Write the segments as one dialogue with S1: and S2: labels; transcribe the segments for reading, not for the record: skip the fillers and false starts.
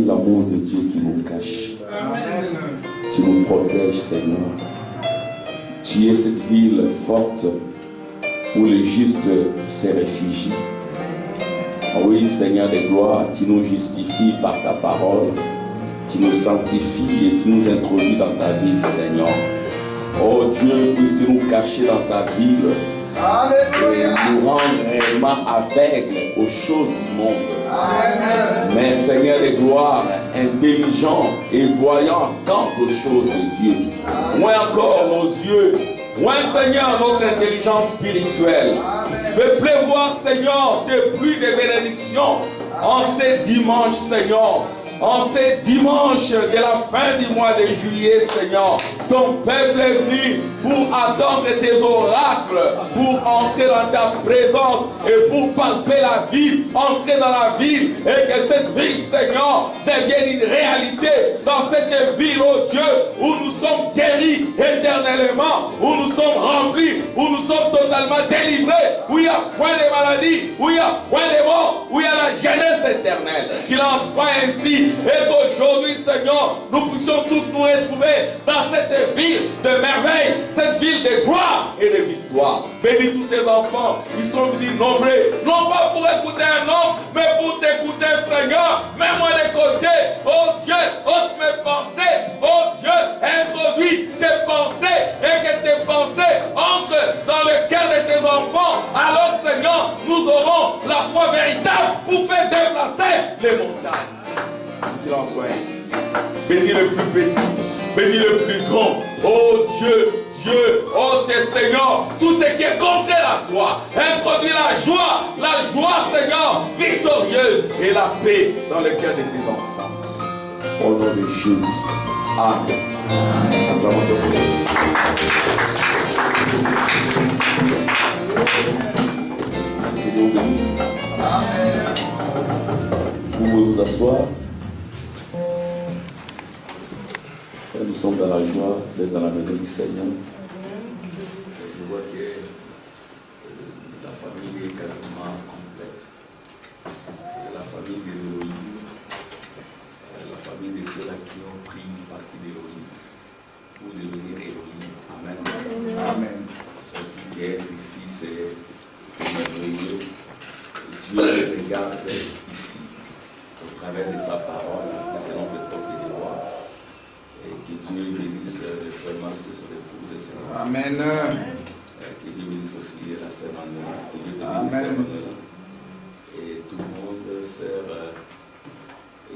S1: l'amour de Dieu qui nous cache.
S2: Amen.
S1: Tu nous protèges, Seigneur. Tu es cette ville forte où les justes se réfugient. Oui, Seigneur des gloires, tu nous justifies par ta parole. Tu nous sanctifies et tu nous introduis dans ta ville, Seigneur. Oh Dieu, puisses-tu nous cacher dans ta ville.
S2: Alléluia.
S1: Et nous rendre réellement aveugles aux choses du monde.
S2: Amen.
S1: Mais Seigneur des gloires, intelligent et voyant quant aux choses de Dieu. Moins encore nos yeux, moins Seigneur notre intelligence spirituelle. Fais pleuvoir Seigneur des pluies de bénédictions en ces dimanches Seigneur. En ces dimanches de la fin du mois de juillet, Seigneur, ton peuple est venu pour attendre tes oracles, pour entrer dans ta présence et pour palper la ville, entrer dans la ville et que cette ville, Seigneur, devienne une réalité dans cette ville, oh Dieu, où nous sommes guéris éternellement, où nous sommes remplis, où nous sommes totalement délivrés, où il n'y a point de maladie, où il n'y a point de mort, où il y a la jeunesse éternelle. Qu'il en soit ainsi. Et qu'aujourd'hui, Seigneur, nous puissions tous nous retrouver dans cette ville de merveille, cette ville de gloire et de victoire. Bénis tous tes enfants, ils sont venus nombreux, non pas pour écouter un homme, mais pour t'écouter, Seigneur. Mets-moi de côté, oh Dieu, ôte mes pensées, oh Dieu, introduis tes pensées et que tes pensées entrent dans le cœur de tes enfants. Alors, Seigneur, nous aurons la foi véritable pour faire déplacer les montagnes. Qu'il en soit ainsi. Bénis le plus petit, bénis le plus grand. Oh Dieu, Dieu, oh tes Seigneur, tout ce qui est contraire à toi. Introduis la joie, Seigneur, victorieuse et la paix dans le cœur de tes enfants. Au nom de Jésus. Amen. Que Dieu vous bénisse. Vous pouvez vous asseoir. Nous sommes dans la joie d'être dans la maison du Seigneur. Je vois que la famille est quasiment complète. La famille des Élohim, la famille de ceux-là qui ont pris une partie d'Élohim pour devenir Élohim. Amen.
S2: Amen.
S1: C'est ainsi qu'être ici, c'est merveilleux. Dieu regarde ici, au travers de sa parole, parce que c'est notre propre devoir. Et que Dieu bénisse les frères Max et son épouse et ses enfants.
S2: Amen.
S1: Que Dieu bénisse aussi la sœur Manuela. Que Dieu te bénisse, sœur Manuela. Et tout le monde, sœur,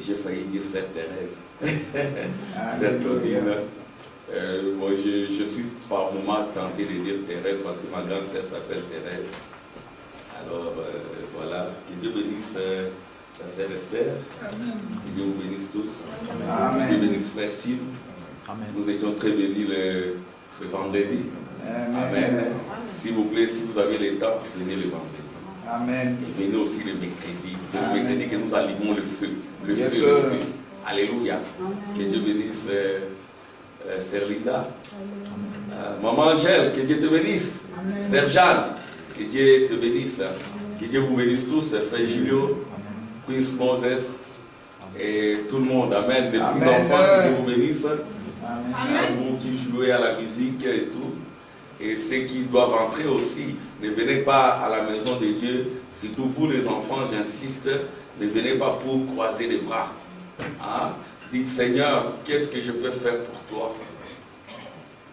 S1: j'ai failli dire sœur Thérèse. Sœur Claudine. Moi, je suis par moments tenté de dire Thérèse parce que ma grande sœur s'appelle Thérèse. Alors, voilà. Que Dieu bénisse la sœur Esther. Amen. Que Dieu vous bénisse tous.
S2: Amen.
S1: Que Dieu bénisse frère Tim. Amen. Nous étions très bénis le vendredi.
S2: Amen.
S1: Amen. S'il vous plaît, si vous avez le temps, venez le vendredi.
S2: Amen.
S1: Et venez aussi le mercredi. C'est le mercredi que nous allumons le feu. Le
S2: Yes,
S1: feu,
S2: sir.
S1: le feu. Alléluia. Amen. Que Dieu bénisse Sœur Linda. Maman Angèle, que Dieu te bénisse. Amen. Sœur Jeanne, que Dieu te bénisse. Que Dieu vous bénisse tous. Frère Julio, Prince Moses et tout le monde. Amen. Les petits enfants, que Dieu vous bénisse. Amen. Vous qui jouez à la musique et tout. Et ceux qui doivent entrer aussi, ne venez pas à la maison de Dieu. Surtout vous les enfants, j'insiste, ne venez pas pour croiser les bras. Hein? Dites Seigneur, qu'est-ce que je peux faire pour toi?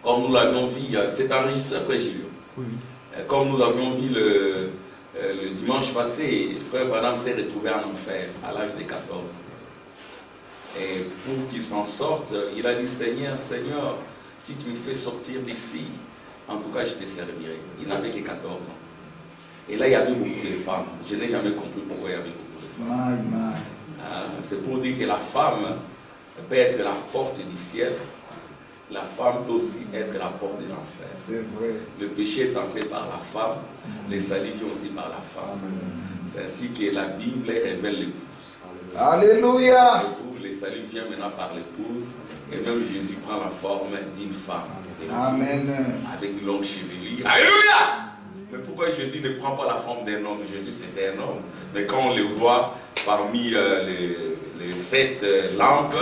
S1: Comme nous l'avions vu, c'est enregistré frère Gilles. Oui. Comme nous l'avions vu le dimanche passé, frère Branham s'est retrouvé en enfer à l'âge de 14 ans. Et pour qu'il s'en sorte, il a dit Seigneur, Seigneur, si tu me fais sortir d'ici, en tout cas je te servirai. Il n'avait que 14 ans. Et là il y avait beaucoup de femmes. Je n'ai jamais compris pourquoi il y avait beaucoup de femmes. C'est pour dire que la femme peut être la porte du ciel. La femme peut aussi être la porte de l'enfer.
S2: C'est vrai.
S1: Le péché est entré par la femme, les salis viennent aussi par la femme. C'est ainsi que la Bible révèle l'épouse.
S2: Alléluia.
S1: Les salis viennent maintenant par l'épouse, et même Jésus prend la forme d'une femme.
S2: Amen.
S1: Avec une longue chevelure. Alléluia. Mais pourquoi Jésus ne prend pas la forme d'un homme? Jésus c'était un homme. Mais quand on le voit parmi les 7 lampes,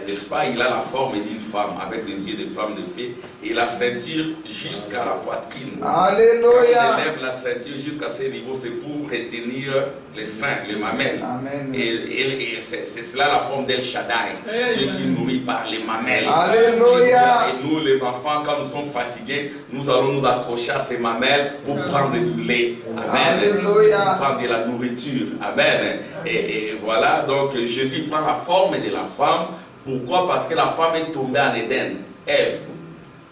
S1: n'est-ce pas, il a la forme d'une femme, avec des yeux de flamme de feu, et la ceinture jusqu'à la poitrine.
S2: Alléluia.
S1: Quand il lève la ceinture jusqu'à ce niveau, c'est pour retenir les seins, les mamelles.
S2: Amen.
S1: Et c'est cela la forme d'El Shaddai, Dieu qui nourrit par les mamelles.
S2: Alléluia.
S1: Et nous, les enfants, quand nous sommes fatigués, nous allons nous accrocher à ces mamelles pour prendre du lait. Amen.
S2: Alléluia.
S1: Pour prendre de la nourriture. Amen. Et voilà, donc Jésus prend la forme de la femme. Pourquoi? Parce que la femme est tombée en Éden, Ève.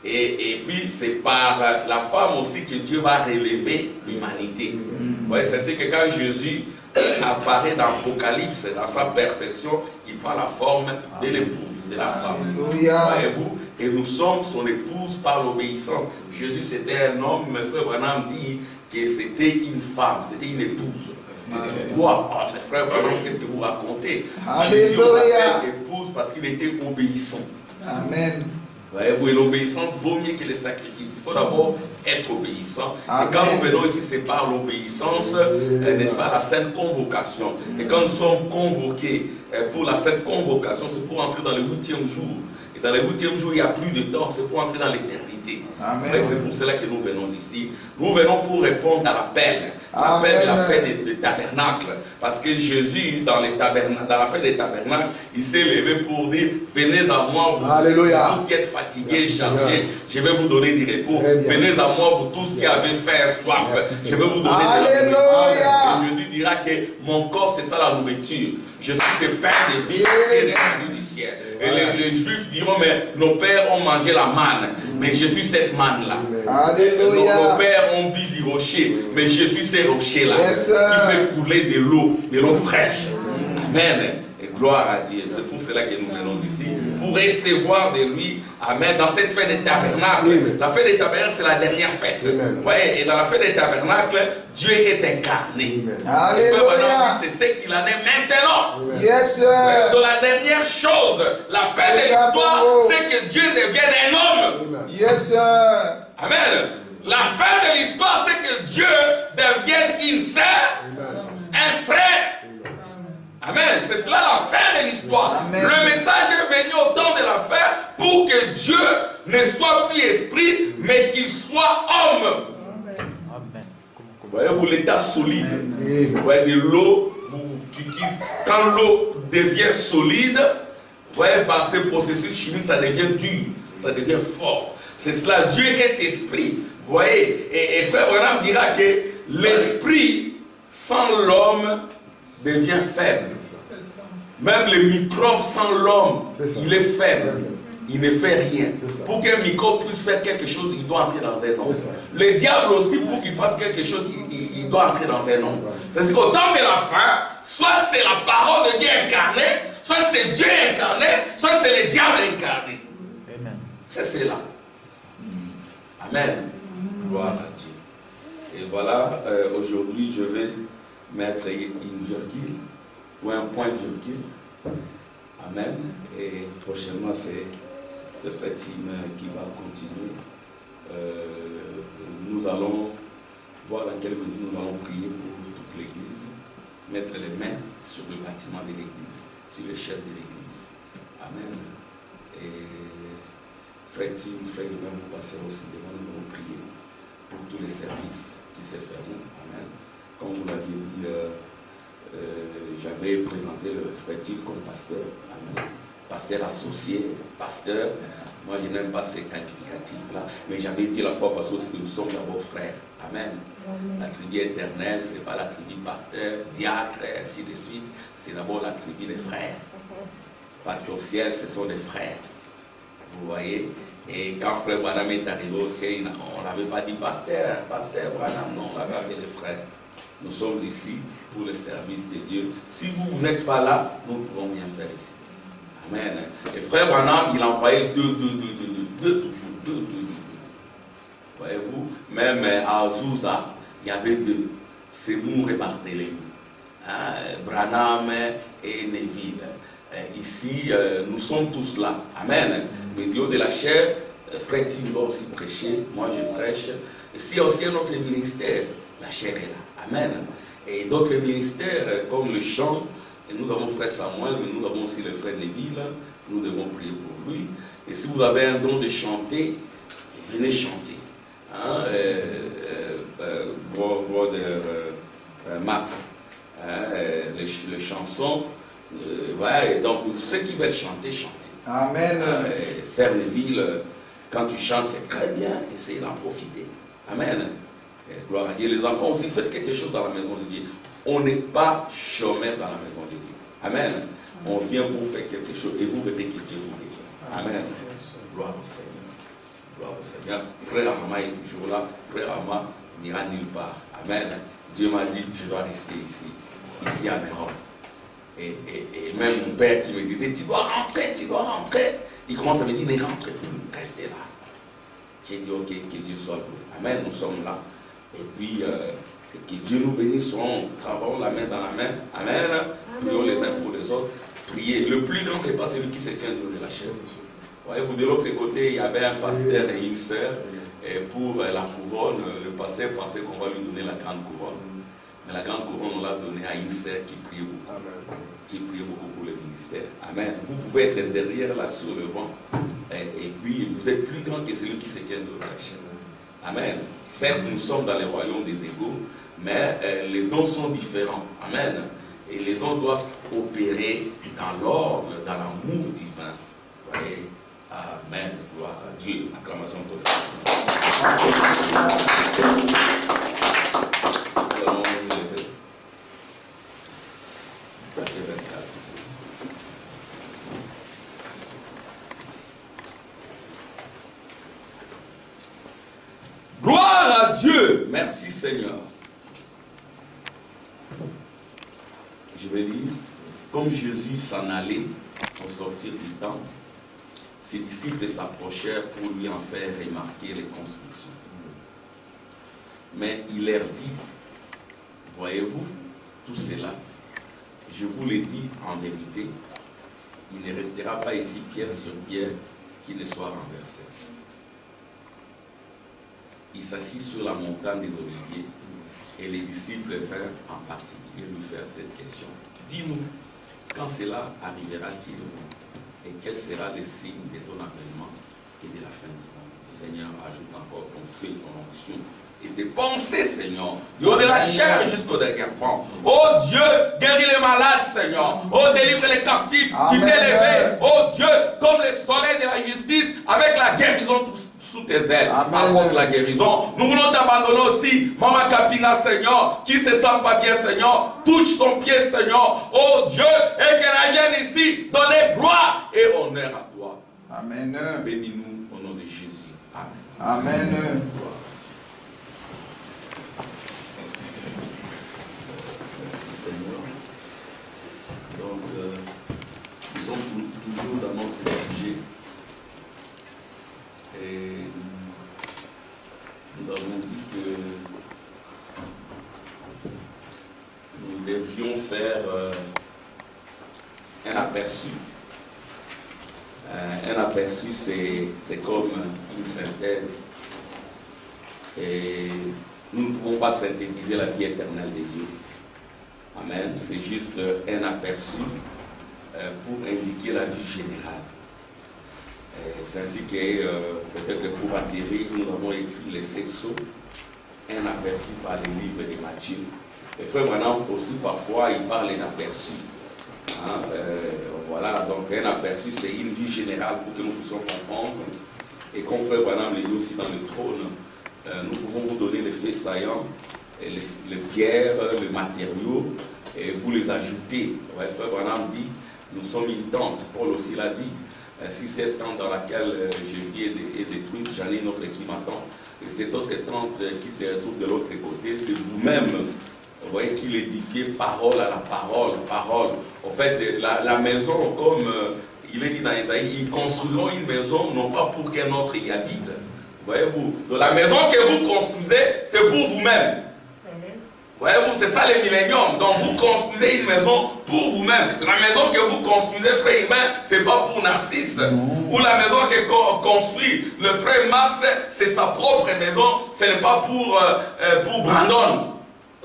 S1: Et puis c'est par la femme aussi que Dieu va relever l'humanité. Vous voyez, c'est que quand Jésus apparaît dans l'Apocalypse, dans sa perfection, il prend la forme de l'épouse, de la femme. Voyez-vous? Et nous sommes son épouse par l'obéissance. Jésus c'était un homme, mais frère Branham dit que c'était une femme, c'était une épouse. Pourquoi? Ah, mes frères, qu'est-ce que vous racontez? Jésus appelle épouse parce qu'il était obéissant.
S2: Amen.
S1: Voyez-vous, et l'obéissance vaut mieux que les sacrifices. Il faut d'abord être obéissant.
S2: Amen.
S1: Et quand nous venons ici, c'est par l'obéissance, n'est-ce pas, la sainte convocation. Et quand nous sommes convoqués pour la sainte convocation, c'est pour entrer dans le 8e jour. Et dans le 8e jour, il n'y a plus de temps, c'est pour entrer dans l'éternité. C'est pour cela que nous venons ici. Nous venons pour répondre à l'appel. L'appel de la fête des tabernacles. Parce que Jésus, dans la fête des tabernacles, il s'est levé pour dire, venez à moi, vous tous qui êtes fatigués, chargés, je vais vous donner du repos. Venez à moi, vous tous qui avez faim, soif, je vais vous donner de la nourriture. Et Jésus dira que mon corps, c'est ça la nourriture. Je suis ce pain de vie qui est descendu du ciel. Et les Juifs diront, mais nos pères ont mangé la manne, mais je suis cette manne-là. Nos pères ont bu du rocher, mais je suis ces rochers-là qui fait couler de l'eau fraîche. Amen. Et gloire à Dieu. C'est pour cela que nous venons ici, pour recevoir de lui. Amen. Dans cette fête des tabernacles, la fête des tabernacles, c'est la dernière fête. Ouais, et dans la fête des tabernacles, Dieu est incarné.
S2: Alléluia.
S1: C'est ce qu'il en est maintenant.
S2: Yes,
S1: Donc la dernière chose, la fin de l'histoire, c'est que Dieu devienne un homme.
S2: Yes,
S1: Amen. La fin de l'histoire, c'est que Dieu devienne une sœur, un frère. Amen. C'est cela la fin de l'histoire. Le message est venu au temps de la fin pour que Dieu ne soit plus esprit, mais qu'il soit homme. Voyez-vous l'état solide. Voyez de l'eau, quand l'eau devient solide, voyez par ce processus chimique, ça devient dur, ça devient fort. C'est cela, Dieu est esprit. Voyez, et frère Branham dira que l'esprit sans l'homme devient faible. Même le microbe sans l'homme, il est faible. Il ne fait rien. Pour qu'un microbe puisse faire quelque chose, il doit entrer dans un homme. Le diable aussi, pour qu'il fasse quelque chose, il doit entrer dans un homme. C'est qu'au temps de la fin, soit c'est la parole de Dieu incarnée, soit c'est Dieu incarné, soit c'est le diable incarné. C'est cela. Amen. Gloire à Dieu. Et voilà, aujourd'hui, je vais mettre une virgule ou un point virgule. Amen. Et prochainement, c'est Frère Tim qui va continuer. Nous allons voir dans quelle mesure nous allons prier pour toute l'Église, mettre les mains sur le bâtiment de l'Église, sur les chefs de l'Église. Amen. Et Frère Tim, Frère Yvan, vous passerez aussi devant nous, nous allons prier pour tous les services qui se feront. Amen. Comme vous l'aviez dit, j'avais présenté le Frère Tim comme pasteur. Amen. Pasteur associé, pasteur. Moi, je n'aime pas ces qualificatifs-là. Mais j'avais dit la fois passée aussi que nous sommes d'abord frères. Amen. La tribu éternelle, ce n'est pas la tribu pasteur, diacre, et ainsi de suite. C'est d'abord la tribu des frères. Parce qu'au ciel, ce sont des frères. Vous voyez? Et quand Frère Branham est arrivé au ciel, on n'avait pas dit pasteur Branham, non, on l'avait appelé frère. Nous sommes ici pour le service de Dieu. Si vous n'êtes pas là, nous pouvons bien faire ici. Amen. Et Frère Branham, il envoyait deux. Voyez-vous, même à Azusa, il y avait deux. Seymour et Barthélemy. Branham et Neville. Ici, nous sommes tous là. Amen. Le Dieu de la chair, Frère Tim va aussi prêcher. Moi, je prêche. Ici, il y a aussi un autre ministère. La chair est là. Amen. Et d'autres ministères, comme le chant, Et nous avons frère Samuel, mais nous avons aussi le frère Neville. Nous devons prier pour lui. Et si vous avez un don de chanter, venez chanter. Hein, brother Max, les chansons. Ouais, donc ceux qui veulent chanter, chantez.
S2: Amen.
S1: Sœur Neville, quand tu chantes, c'est très bien. Essayez d'en profiter. Amen. Gloire à Dieu. Les enfants aussi, faites quelque chose dans la maison de Dieu. On n'est pas chômeurs dans la maison de Dieu. Amen. On vient pour faire quelque chose et vous verrez que Dieu vous bénit. Amen. Gloire au Seigneur. Gloire au Seigneur. Frère Arma est toujours là. Frère Arma n'ira nulle part. Amen. Dieu m'a dit que je dois rester ici en Europe. Et même mon père qui me disait, tu dois rentrer. Il commence à me dire, ne rentre plus, restez là. J'ai dit, ok, que Dieu soit beau. Amen, nous sommes là. Et puis, que Dieu nous bénisse, travaillons la main dans la main. Amen. Prions les uns pour les autres. Priez. Le plus grand, ce n'est pas celui qui se tient de la chair. Voyez-vous, de l'autre côté, il y avait un pasteur et une sœur. Et pour la couronne, le pasteur pensait qu'on va lui donner la grande couronne. Mais la grande couronne, on l'a donnée à une sœur qui prie beaucoup. Qui prie beaucoup pour le ministère. Amen. Vous pouvez être derrière là sur le banc. Et puis, vous êtes plus grand que celui qui se tient de la chair. Amen. Certes, nous sommes dans les royaumes des égaux, mais les dons sont différents. Amen. Et les dons doivent opérer dans l'ordre, dans l'amour divin. Vous voyez? Amen. Gloire à Dieu. Acclamation pour Dieu. Gloire à Dieu. Merci Seigneur. Je vais lire. Comme Jésus s'en allait au sortir du temple, ses disciples s'approchèrent pour lui en faire remarquer les constructions. Mais il leur dit, voyez-vous tout cela, je vous l'ai dit en vérité, il ne restera pas ici pierre sur pierre qui ne soit renversé. Il s'assit sur la montagne des Oliviers et les disciples vinrent en particulier lui faire cette question. Dis-nous, quand cela arrivera-t-il et quel sera le signe de ton avènement et de la fin du monde? Seigneur, ajoute encore ton feu, ton onction et tes pensées, Seigneur, du haut de la chair jusqu'au dernier point. Oh Dieu, guéris les malades, Seigneur. Oh, délivre les captifs. Amen. Tu t'es levé, oh Dieu, comme le soleil de la justice, avec la guérison sous tes ailes. Apporte la guérison. Nous voulons t'abandonner aussi, Maman Kapina, Seigneur, qui se sent pas bien, Seigneur. Touche son pied, Seigneur. Oh Dieu, et qu'elle vienne ici donner gloire et honneur à toi.
S2: Amen.
S1: Bénis-nous au nom de Jésus. Amen.
S2: Amen.
S1: Donc, nous sommes toujours dans notre sujet. Et nous avons dit que nous devions faire un aperçu. Un aperçu, c'est comme une synthèse. Et nous ne pouvons pas synthétiser la vie éternelle de Dieu. Amen. C'est juste un aperçu pour indiquer la vie générale. C'est ainsi que peut-être pour atterrir, nous avons écrit les 7 sceaux, un aperçu par le livre de Matthieu. Et frère Branham aussi parfois il parle d'un aperçu. Hein, voilà, donc un aperçu c'est une vie générale pour que nous puissions comprendre. Et comme frère Branham l'a dit aussi dans le trône, nous pouvons vous donner les faits saillants, les pierres, les matériaux, et vous les ajoutez. Ouais, frère Branham dit, nous sommes une tente, Paul aussi l'a dit. Si cette tente dans laquelle je vis est détruite, j'en ai une autre qui m'attend. Et cette autre tente qui se retrouve de l'autre côté, c'est vous-même. Vous voyez qu'il édifiait parole à la parole, parole. En fait, la maison, comme il est dit dans Isaïe, ils construiront une maison non pas pour qu'un autre y habite. Voyez-vous, donc la maison que vous construisez, c'est pour vous-même. Voyez-vous, c'est ça les milléniums. Donc vous construisez une maison pour vous-même. La maison que vous construisez, frère Humain, c'est pas pour Narcisse. Ou la maison que construit le frère Max, c'est sa propre maison. Ce n'est pas pour Brandon.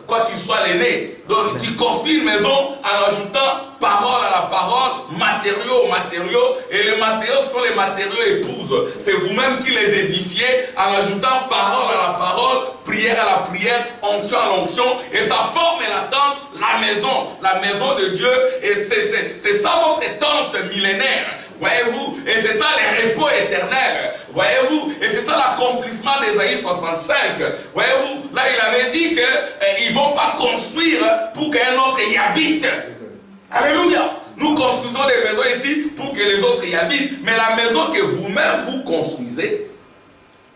S1: quoi qu'il soit l'aîné. Donc tu construis une maison en ajoutant parole à la parole, matériaux aux matériaux, et les matériaux sont les matériaux épouses. C'est vous-même qui les édifiez en ajoutant parole à la parole, prière à la prière, onction à l'onction, et ça forme la tente, la maison de Dieu, et c'est ça votre tente millénaire. Voyez-vous, et c'est ça les repos éternels, voyez-vous, et c'est ça l'accomplissement d'Ésaïe 65, voyez-vous, là il avait dit qu'ils ne vont pas construire pour qu'un autre y habite. Alléluia. Nous construisons des maisons ici pour que les autres y habitent, mais la maison que vous-même vous construisez,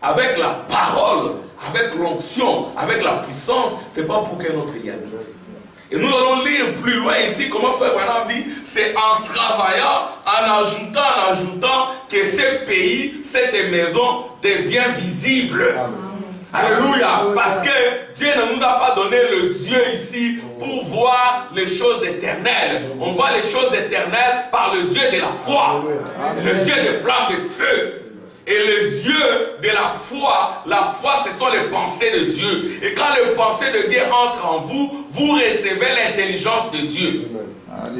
S1: avec la parole, avec l'onction, avec la puissance, ce n'est pas pour qu'un autre y habite. Et nous allons lire plus loin ici comment Frère Branham dit, c'est en travaillant, en ajoutant que ce pays, cette maison devient visible. Alléluia. Parce que Dieu ne nous a pas donné les yeux ici pour voir les choses éternelles. On voit les choses éternelles par les yeux de la foi, les yeux des flammes de feu. Et les yeux de la foi ce sont les pensées de Dieu. Et quand les pensées de Dieu entrent en vous, vous recevez l'intelligence de Dieu.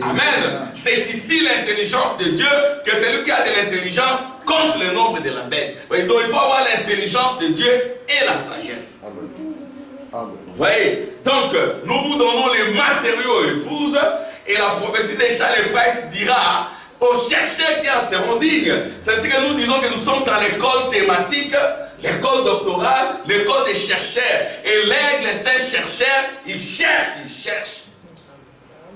S1: Amen. C'est ici l'intelligence de Dieu, que celui qui a de l'intelligence compte le nombre de la bête. Donc il faut avoir l'intelligence de Dieu et la sagesse. Vous voyez, donc nous vous donnons les matériaux épouses, et la prophétie de Charles Price dira aux chercheurs qui en seront dignes. C'est ce que nous disons, que nous sommes dans l'école thématique, l'école doctorale, l'école des chercheurs. Et l'aigle, c'est un chercheur, il cherche.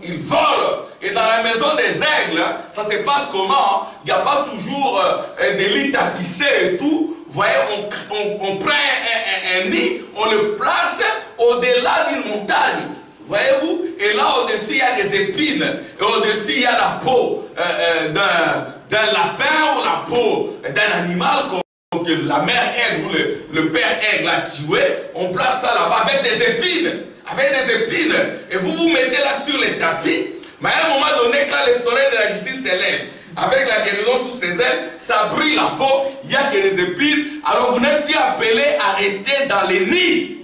S1: Il vole. Et dans la maison des aigles, ça se passe comment? Il n'y a pas toujours des lits tapissés et tout. Vous voyez, on prend un nid, on le place au-delà d'une montagne. Voyez-vous? Et là, au-dessus, il y a des épines. Et au-dessus, il y a la peau d'un lapin ou la peau d'un animal que la mère aigle ou le père aigle a tué. On place ça là-bas avec des épines. Et vous vous mettez là sur les tapis. Mais à un moment donné, quand le soleil de la justice s'élève, avec la guérison sous ses ailes, ça brille la peau, il n'y a que des épines. Alors vous n'êtes plus appelé à rester dans les nids.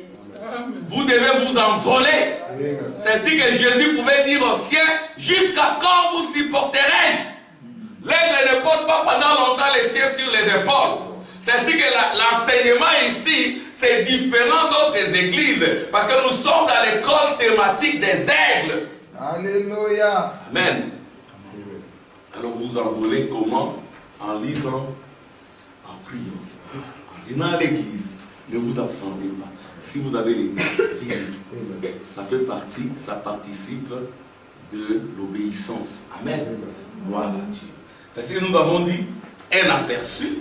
S1: Vous devez vous envoler. C'est ainsi que Jésus pouvait dire aux siens, jusqu'à quand vous supporterai-je? L'aigle ne porte pas pendant longtemps les siens sur les épaules. C'est ainsi que l'enseignement ici, c'est différent d'autres églises, parce que nous sommes dans l'école thématique des aigles.
S2: Alléluia.
S1: Amen. Alors vous envolez comment? En lisant, en priant, en venant à l'église. Ne vous absentez pas. Si vous avez les ça fait partie, ça participe de l'obéissance. Amen. Gloire à Dieu. C'est ce que nous avons dit, un aperçu,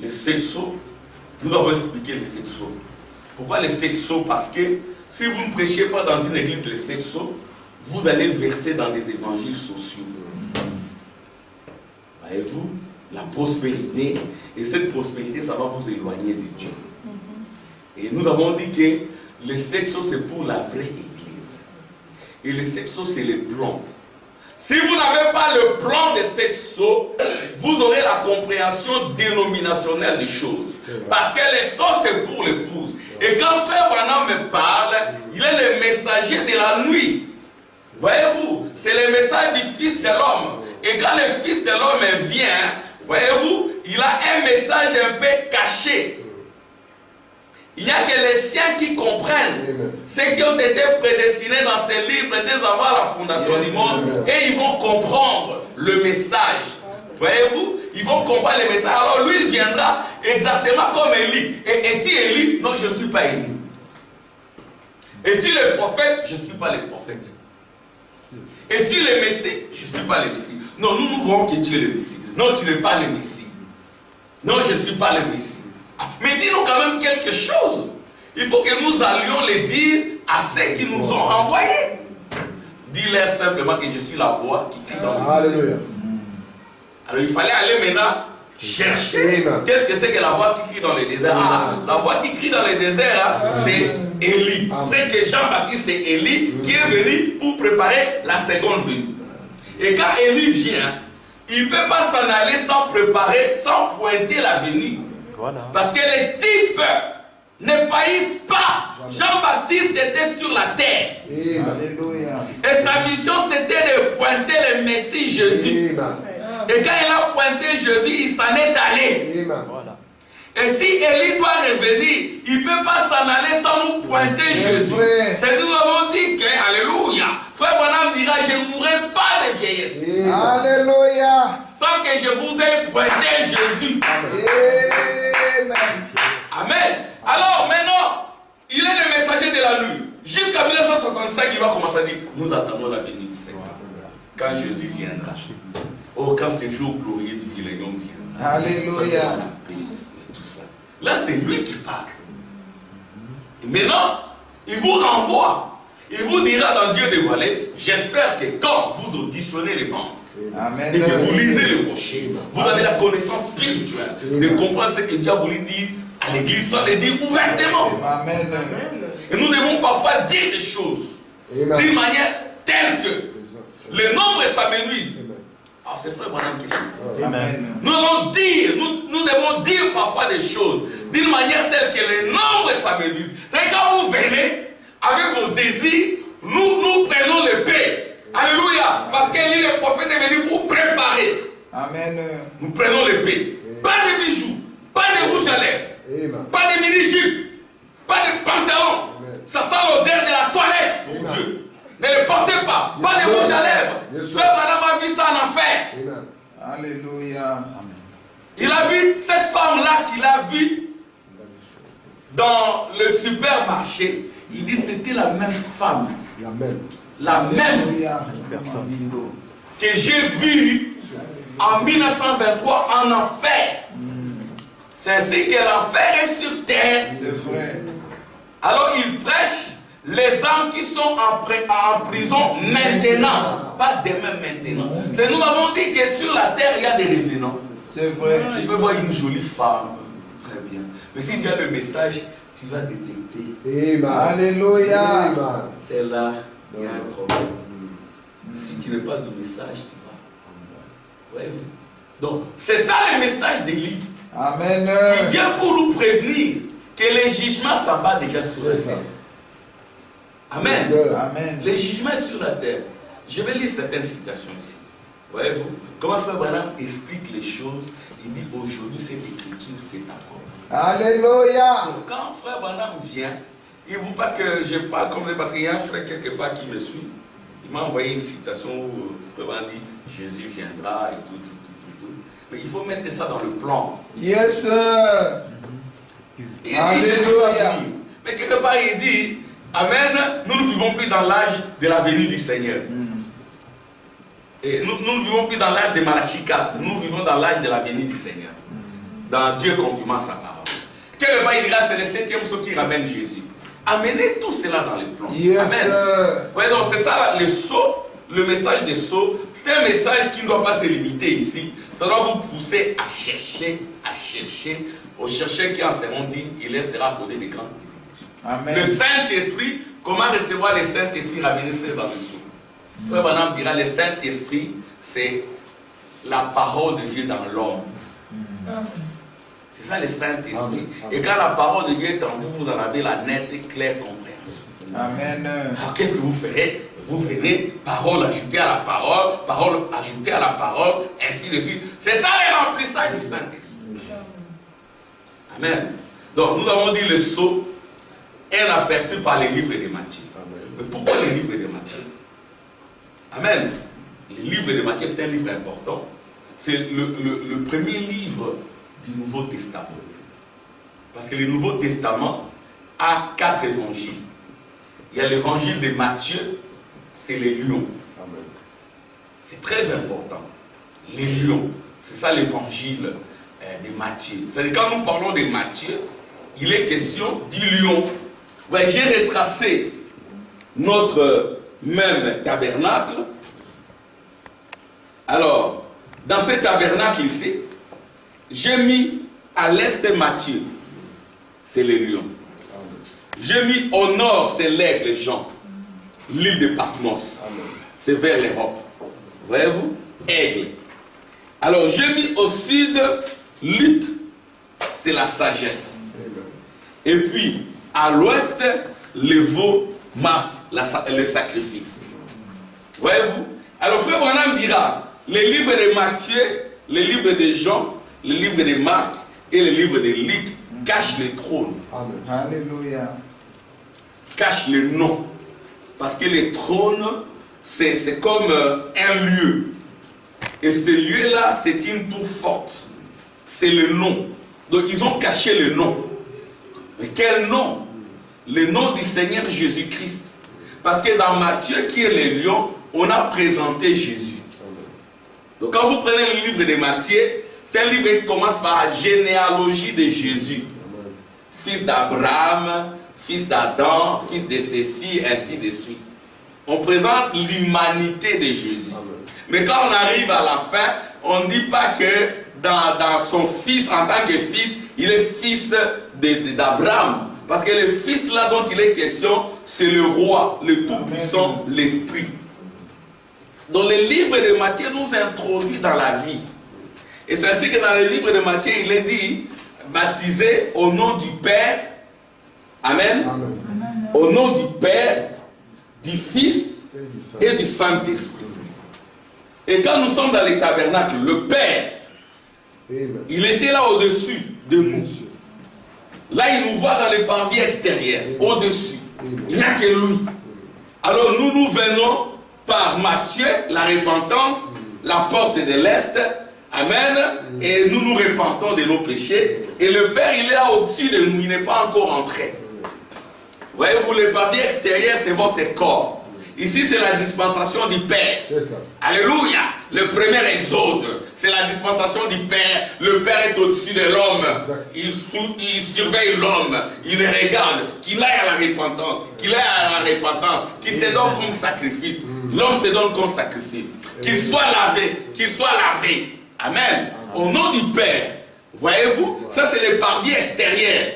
S1: les sexos. Nous avons expliqué les sexos. Pourquoi les sexos? Parce que si vous ne prêchez pas dans une église les sexos, vous allez verser dans des évangiles sociaux. Voyez-vous, la prospérité, et cette prospérité, ça va vous éloigner de Dieu. Et nous avons dit que le sexo, c'est pour la vraie église. Et le sexo, c'est le plan. Si vous n'avez pas le plan de sexo, vous aurez la compréhension dénominationnelle des choses. Parce que le sceau, c'est pour l'épouse. Et quand Frère Branham me parle, il est le messager de la nuit. Voyez-vous, c'est le message du Fils de l'homme. Et quand le Fils de l'homme vient, voyez-vous, il a un message un peu caché. Il n'y a que les siens qui comprennent. Ceux qui ont été prédestinés dans ces livres dès avant la fondation du monde. Et ils vont comprendre le message. Voyez-vous, ils vont comprendre le message. Alors lui, il viendra exactement comme Élie. Et es-tu Élie? Non, je ne suis pas Élie. Es-tu le prophète? Je ne suis pas le prophète. Es-tu le Messie? Je ne suis pas le Messie. Non, nous voyons que tu es le Messie. Non, tu n'es pas le Messie. Non, je ne suis pas le Messie. Mais dis-nous quand même quelque chose. Il faut que nous allions le dire à ceux qui nous ont envoyés. Dis-leur simplement que je suis la voix qui crie dans le désert.
S2: Alléluia.
S1: Alors il fallait aller maintenant chercher. Qu'est-ce que c'est que la voix qui crie dans le désert? Ah, la voix qui crie dans le désert, c'est Élie. C'est que Jean-Baptiste, c'est Élie qui est venu pour préparer la seconde venue. Et quand Élie vient, il ne peut pas s'en aller sans préparer, sans pointer la venue. Voilà. Parce que les types ne faillisse pas. Jean-Baptiste était sur la terre.
S2: Alléluia.
S1: Et sa mission, c'était de pointer le Messie Jésus. Et quand il a pointé Jésus, il s'en est allé. Et si Élie doit revenir, il ne peut pas s'en aller sans nous pointer Jésus. C'est nous avons dit que, alléluia, Frère Branham dira, je ne mourrai pas de vieillesse.
S2: Alléluia.
S1: Sans que je vous ai pointé Jésus.
S2: Amen.
S1: Amen. Alors maintenant, il est le messager de la nuit. Jusqu'à 1965, il va commencer à dire, nous attendons la venue du Seigneur. Quand Jésus viendra. Oh, quand ce jour glorieux du millénium viendra.
S2: Alléluia.
S1: Ça, la paix et tout ça. Là, c'est lui qui parle. Et maintenant, il vous renvoie. Il vous dira dans Dieu dévoilé, j'espère que quand vous auditionnez les bandes,
S2: Amen.
S1: et que vous lisez le rocher, vous avez la connaissance spirituelle de comprendre ce que Dieu a voulu dire à l'église sans le dire ouvertement.
S2: Amen.
S1: Et nous devons parfois dire des choses d'une manière telle que le nombre s'amenuise. Ah, c'est frère Branham qui l'a dit.
S2: Amen.
S1: Nous allons dire, nous devons dire parfois des choses d'une manière telle que le nombre s'amenuise. C'est quand vous venez avec vos désirs, nous prenons le paix. Alléluia. Parce qu'Élie le prophète est venu pour préparer.
S2: Amen.
S1: Nous prenons le paix. Pas de bijoux, pas de rouge à lèvres, pas de mini-jupe, pas de pantalon. Ça sent l'odeur de la toilette pour Dieu. Ne le portez pas. Pas de rouge à lèvres. Frère Madame a vu ça en enfer.
S2: Alléluia.
S1: Il a vu cette femme-là qu'il a vue dans le supermarché. Il dit c'était la même femme. La même que j'ai vue en 1923 en enfer. C'est ainsi que l'enfer est sur terre.
S2: C'est vrai.
S1: Alors il prêche les âmes qui sont en prison maintenant, pas demain maintenant. C'est nous avons dit que sur la terre il y a des revenants.
S2: C'est vrai.
S1: Tu peux voir une jolie femme, très bien. Mais si tu as le message, tu vas détecter.
S2: Alléluia.
S1: C'est là, il y a un problème. Si tu n'as pas de message, tu vas. Voyez-vous? Donc, c'est ça le message d'Élie.
S2: Amen.
S1: Il vient pour nous prévenir que les jugements s'abattent déjà sur la terre. Amen.
S2: Amen.
S1: Les jugements sur la terre. Je vais lire certaines citations ici. Voyez-vous? Comment Frère Branham explique les choses. Il dit aujourd'hui cette écriture c'est d'accord.
S2: Alléluia.
S1: Donc, quand Frère Branham vient, il vous, parce que je parle comme parce qu'il y a un frère quelque part qui me suit. Il m'a envoyé une citation où Frère Branham dit Jésus viendra et tout. Mais il faut mettre ça dans le plan.
S2: Yes, sir.
S1: Il
S2: Alléluia.
S1: Mais quelque part il dit Amen, nous ne vivons plus dans l'âge de la venue du Seigneur. Et nous ne vivons plus dans l'âge de Malachie 4, nous vivons dans l'âge de la venue du Seigneur. Dans Dieu confirmant sa parole. Quelque part il dira c'est le 7e sceau qui ramène Jésus. Amenez tout cela dans les plans.
S2: Yes,
S1: Amen.
S2: sir.
S1: Ouais, donc c'est ça le sceau, le message des sceaux. C'est un message qui ne doit pas se limiter ici. Ça doit vous pousser à chercher. Au chercheur qui en seront dignes, il leur sera accordé des grandes bénédictions.
S2: Amen.
S1: Le Saint-Esprit, comment recevoir le Saint-Esprit ramener ça dans le sceau? Frère Branham dira le Saint-Esprit, c'est la parole de Dieu dans l'homme. C'est ça le Saint-Esprit. Et quand la parole de Dieu est en vous, vous en avez la nette et claire compréhension.
S2: Amen.
S1: Alors qu'est-ce que vous ferez? Vous venez, parole ajoutée à la parole ajoutée à la parole, ainsi de suite. C'est ça le remplissage du Saint-Esprit. Amen. Donc nous avons dit le sceau est aperçu par les livres de Matthieu. Mais pourquoi les livres de Matthieu? Amen. Les livres de Matthieu, c'est un livre important. C'est le premier livre du Nouveau Testament. Parce que le Nouveau Testament a 4 évangiles. Il y a l'évangile de Matthieu, c'est les lions. C'est très important. Les lions. C'est ça l'évangile de Matthieu. C'est-à-dire quand nous parlons de Matthieu, il est question du lion. Ouais, j'ai retracé notre même tabernacle. Alors, dans ce tabernacle ici, j'ai mis à l'est Matthieu, c'est les lions. J'ai mis au nord, c'est l'aigle Jean, l'île de Patmos, c'est vers l'Europe. Voyez-vous? Aigle. Alors, j'ai mis au sud Luc, c'est la sagesse. Et puis, à l'ouest, le veau marque le sacrifice. Voyez-vous? Alors, Frère Branham dira, les livres de Matthieu, les livres de Jean, les livres de Marc et les livres de Luc cachent les trônes.
S2: Amen. Alléluia.
S1: Cachent les noms. Parce que les trônes, c'est comme un lieu. Et ce lieu-là, c'est une tour forte. C'est le nom. Donc, ils ont caché le nom. Mais quel nom? Le nom du Seigneur Jésus-Christ. Parce que dans Matthieu, qui est le lion, on a présenté Jésus. Donc, quand vous prenez le livre de Matthieu, c'est un livre qui commence par la généalogie de Jésus. Fils d'Abraham, fils d'Adam, fils de ceci, ainsi de suite. On présente l'humanité de Jésus. Mais quand on arrive à la fin, on ne dit pas que dans son fils, en tant que fils, il est fils d'Abraham. Parce que le fils là dont il est question, c'est le roi, le tout-puissant, l'Esprit. Donc le livre de Matthieu nous introduit dans la vie. Et c'est ainsi que dans le livre de Matthieu, il est dit, baptisé au nom du Père, Amen, Amen. Au nom du Père, du Fils et du Saint-Esprit. Et quand nous sommes dans les tabernacles, le Père, il était là au-dessus de nous. Là, il nous voit dans les parvis extérieurs, au-dessus. Il n'y a que lui. Alors nous venons par Matthieu, la repentance, la porte de l'Est, Amen, et nous nous repentons de nos péchés. Et le Père, il est là au-dessus de nous, il n'est pas encore entré. Voyez-vous, le parvis extérieur, c'est votre corps. Ici, c'est la dispensation du Père. Alléluia. Le premier exode, c'est la dispensation du Père. Le Père est au-dessus de l'homme. Il surveille l'homme. Il le regarde. Qu'il aille à la repentance. Qu'il aille à la repentance. Qu'il se donne comme sacrifice. L'homme se donne comme sacrifice. Qu'il soit lavé. Qu'il soit lavé. Amen. Au nom du Père. Voyez-vous, ça c'est le parvis extérieur.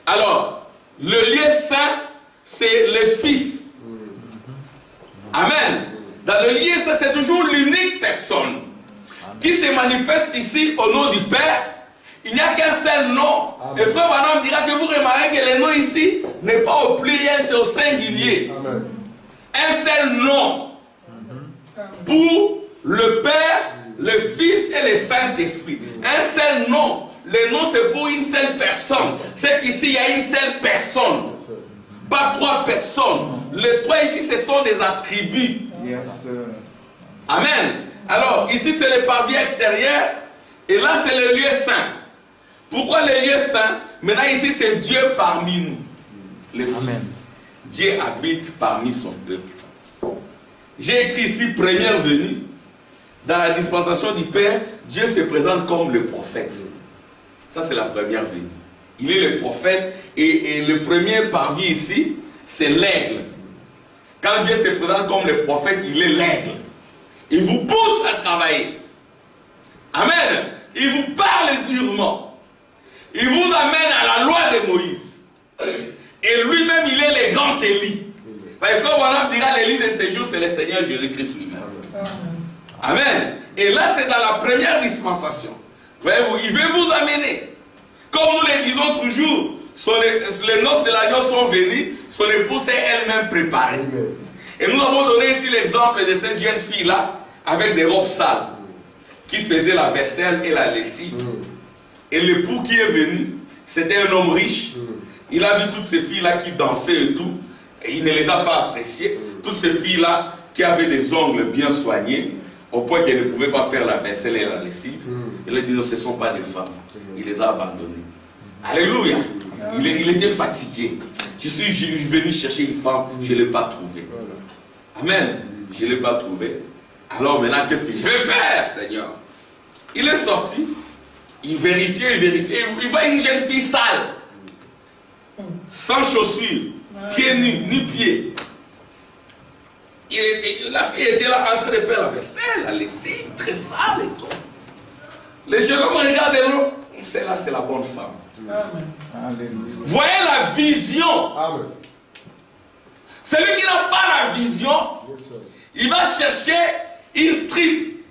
S1: Alors, le lieu saint, c'est le Fils. Amen. Dans le lieu saint, c'est toujours l'unique personne qui se manifeste ici au nom du Père. Il n'y a qu'un seul nom. Amen. Et Frère Branham dira que vous remarquez que le nom ici n'est pas au pluriel, c'est au singulier. Amen. Un seul nom pour le Père, le Fils et le Saint-Esprit. Un seul nom. Le nom, c'est pour une seule personne. C'est qu'ici, il y a une seule personne. Pas trois personnes. Les trois ici, ce sont des attributs.
S2: Yes, sir.
S1: Amen. Alors, ici, c'est le parvis extérieur. Et là, c'est le lieu saint. Pourquoi le lieu saint? Maintenant, ici, c'est Dieu parmi nous. Le Fils. Amen. Dieu habite parmi son peuple. J'ai écrit ici, première venue. Dans la dispensation du Père, Dieu se présente comme le prophète. Ça, c'est la première venue. Il est le prophète et le premier parvis ici, c'est l'aigle. Quand Dieu se présente comme le prophète, il est l'aigle. Il vous pousse à travailler. Amen. Il vous parle durement. Il vous amène à la loi de Moïse. Et lui-même, il est le grand Élie. Parce que on dira l'Élie de ces jours, c'est le Seigneur Jésus-Christ lui-même. Amen. Et là, c'est dans la première dispensation. Voyez-vous, il veut vous amener. Comme nous le disons toujours, les noces de l'agneau sont venues, son épouse est elle-même préparée. Et nous avons donné ici l'exemple de cette jeune fille-là, avec des robes sales, qui faisait la vaisselle et la lessive. Et l'époux qui est venu, c'était un homme riche. Il a vu toutes ces filles-là qui dansaient et tout, et il ne les a pas appréciées. Toutes ces filles-là qui avaient des ongles bien soignés, au point qu'elles ne pouvaient pas faire la vaisselle et la lessive. Il a dit non, ce ne sont pas des femmes. Il les a abandonnées. Alléluia. Il était fatigué. Je suis venu chercher une femme, je ne l'ai pas trouvée. Amen. Je ne l'ai pas trouvée. Alors maintenant, qu'est-ce que je vais faire, Seigneur? Il est sorti. Il vérifiait. Il voit une jeune fille sale. Sans chaussures. Pieds nus, ni pieds. La fille était là en train de faire la vaisselle, la lessive, très sale et tout. Les jeunes hommes regardent l'eau. Celle-là, c'est la bonne femme. Amen. Voyez la vision. Amen. Celui qui n'a pas la vision, il va chercher une strip,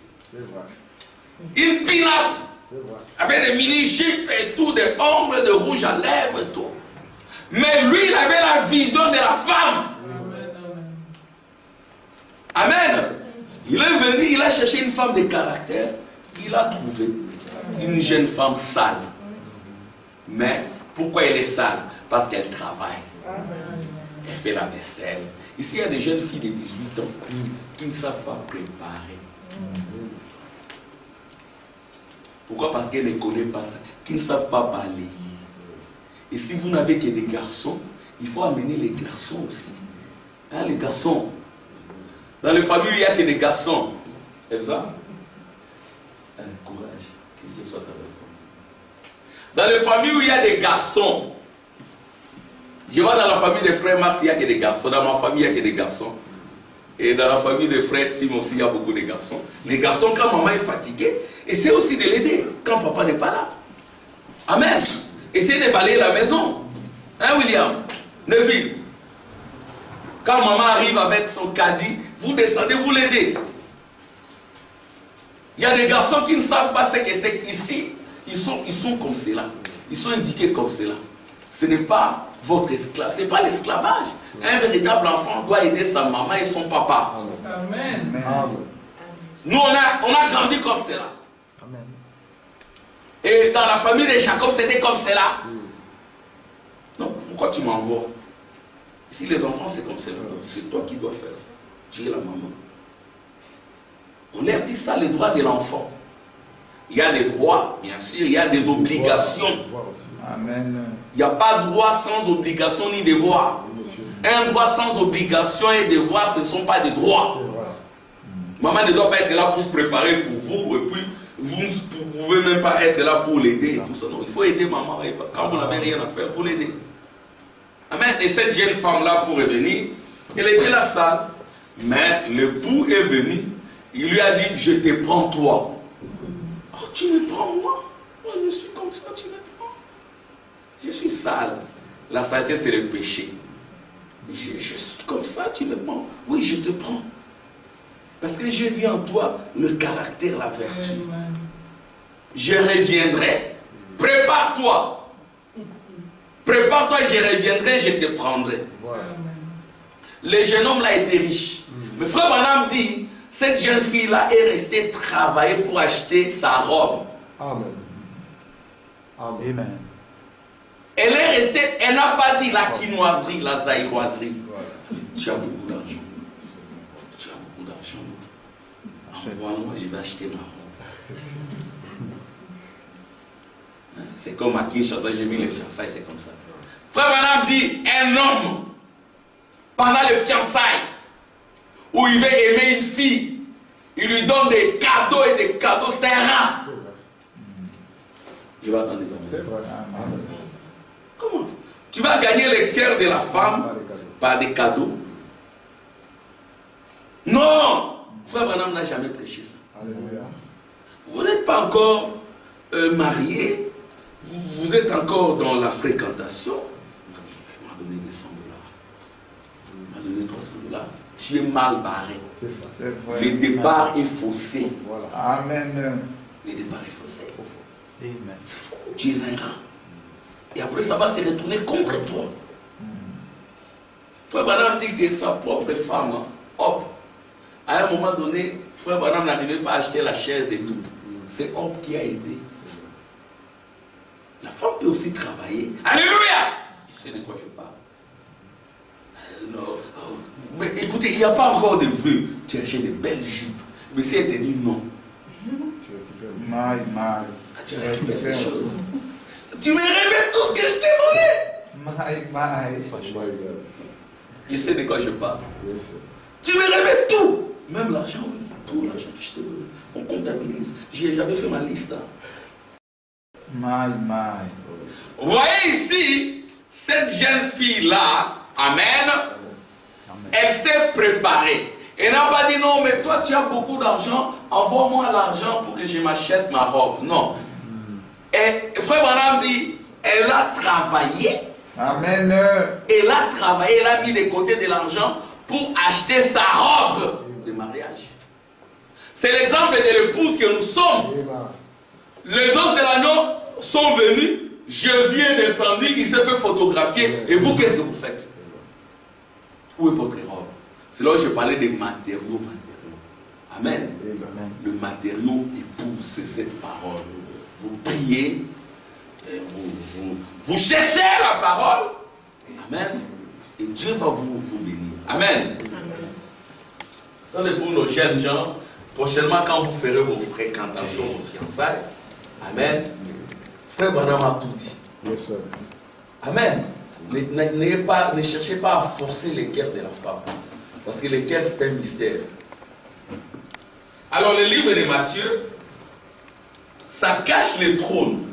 S1: une pin-up, Avec des mini-jupes et tout, des ongles de rouge à lèvres et tout. Mais lui, il avait la vision de la femme. Amen. Il est venu, il a cherché une femme de caractère. Il a trouvé une jeune femme sale. Mais pourquoi elle est sale? Parce qu'elle travaille. Elle fait la vaisselle. Ici, il y a des jeunes filles de 18 ans qui ne savent pas préparer. Pourquoi? Parce qu'elles ne connaissent pas ça. Qui ne savent pas balayer. Et si vous n'avez que des garçons, il faut amener les garçons aussi. Hein, les garçons. Dans les familles, il n'y a que des garçons. Elsa? Courage. Que Dieu soit avec toi. Dans les familles où il y a des garçons, je vois dans la famille des frères Mars, il n'y a que des garçons. Dans ma famille, il n'y a que des garçons. Et dans la famille des frères Tim aussi, il y a beaucoup de garçons. Les garçons, quand maman est fatiguée, essaie aussi de l'aider quand papa n'est pas là. Amen. Essayez de balayer la maison. Hein, William? Neville? Quand maman arrive avec son caddie, vous descendez, vous l'aidez. Il y a des garçons qui ne savent pas ce que c'est qu'ici. Ils sont comme cela. Ils sont indiqués comme cela. Ce n'est pas votre esclave. Ce n'est pas l'esclavage. Un véritable enfant doit aider sa maman et son papa.
S3: Amen.
S2: Amen.
S1: Nous, on a grandi comme cela.
S2: Amen.
S1: Et dans la famille de Jacob, c'était comme cela. Non, pourquoi tu m'envoies? Si les enfants, c'est comme cela, c'est toi qui dois faire ça. Tu es la maman. On leur dit ça, les droits de l'enfant. Il y a des droits, bien sûr, il y a des obligations.
S2: Amen.
S1: Il n'y a pas de droit sans obligation ni devoir. Un droit sans obligation et devoir, ce ne sont pas des droits. Maman ne doit pas être là pour préparer pour vous, et puis vous ne pouvez même pas être là pour l'aider. Tout ça. Non, il faut aider maman. Quand vous n'avez rien à faire, vous l'aidez. Amen. Et cette jeune femme-là, pour revenir, elle était la salle, mais l'époux est venu. Il lui a dit, je te prends toi. Oh, tu me prends moi? Moi, je suis comme ça, tu me prends. Je suis sale. La saleté, c'est le péché. Je suis comme ça, tu me prends. Oui, je te prends. Parce que j'ai vu en toi le caractère, la vertu. Je reviendrai. Prépare-toi. Prépare-toi, je reviendrai, je te prendrai. Le jeune homme là était riche. Mais frère Branham dit, cette jeune fille-là est restée travailler pour acheter sa robe.
S4: Amen.
S2: Amen.
S1: Elle est restée, elle n'a pas dit la quinoiserie, la zaïroiserie. Tu as beaucoup d'argent. Tu as beaucoup d'argent. Envoie-moi, je vais acheter ma robe. C'est comme à Kinshasa, j'ai vu les fiançailles, c'est comme ça. Frère Branham dit, un homme, pendant les fiançailles, où il veut aimer une fille, il lui donne des cadeaux et des cadeaux, c'est un rat. Je vais attendre des
S4: C'est
S1: amis.
S4: vrai. Amen.
S1: Comment? Tu vas gagner le cœur de la femme par des cadeaux? Non! Frère Branham n'a jamais prêché ça.
S4: Alléluia.
S1: Vous n'êtes pas encore marié, vous êtes encore dans la fréquentation. Il m'a donné des $100. Il m'a donné $300. Tu es mal barré.
S4: C'est ça.
S2: C'est vrai.
S1: Le départ est faussé.
S4: Voilà.
S2: Amen.
S1: Le départ est faussé.
S2: Amen.
S1: C'est faux. Tu es un rat. Et après, ça va se retourner contre toi. Frère Branham dit que sa propre femme, hein, hop, à un moment donné, Frère Branham n'arrivait pas à acheter la chaise et tout. C'est Hop qui a aidé. La femme peut aussi travailler. Alléluia! Je sais de quoi je parle. Non. Mais écoutez, il n'y a pas encore de vœux. Tu achètes des belles jupes. Mais si elle te dit non,
S4: Tu récupères.
S2: My.
S1: tu récupères ces choses. Tu me rêvais tout ce que je t'ai donné.
S2: My.
S4: Oh my God.
S1: Je sais de quoi je parle.
S4: Yes, sir.
S1: Tu me rêvais tout. Même l'argent, oui. Tout l'argent que je t'ai donné. On comptabilise. J'avais fait ma liste. Hein.
S2: My.
S1: Vous voyez ici, cette jeune fille-là, amen, elle s'est préparée. Elle n'a pas dit non, mais toi tu as beaucoup d'argent, envoie-moi l'argent pour que je m'achète ma robe. Non. Et frère Branham dit, elle a travaillé.
S2: Amen.
S1: Elle a travaillé, elle a mis de côté de l'argent pour acheter sa robe de mariage. C'est l'exemple de l'épouse que nous sommes.
S4: Amen.
S1: les noces de l'agneau sont venues, Jésus est descendu, il s'est fait photographier. Et vous, qu'est-ce que vous faites? Où est votre erreur? C'est là où je parlais des matériaux. Amen. Le matériau épouse cette parole. Vous priez, et vous cherchez la parole. Amen. Et Dieu va vous bénir. Amen. Attendez, pour nos jeunes gens, prochainement quand vous ferez vos fréquentations, vos fiançailles, amen, Frère Branham a tout dit.
S4: Yes, sir.
S1: Amen. Ne cherchez pas à forcer les cœurs de la femme. Parce que les cœurs, c'est un mystère. Alors, le livre de Matthieu, ça cache les trônes.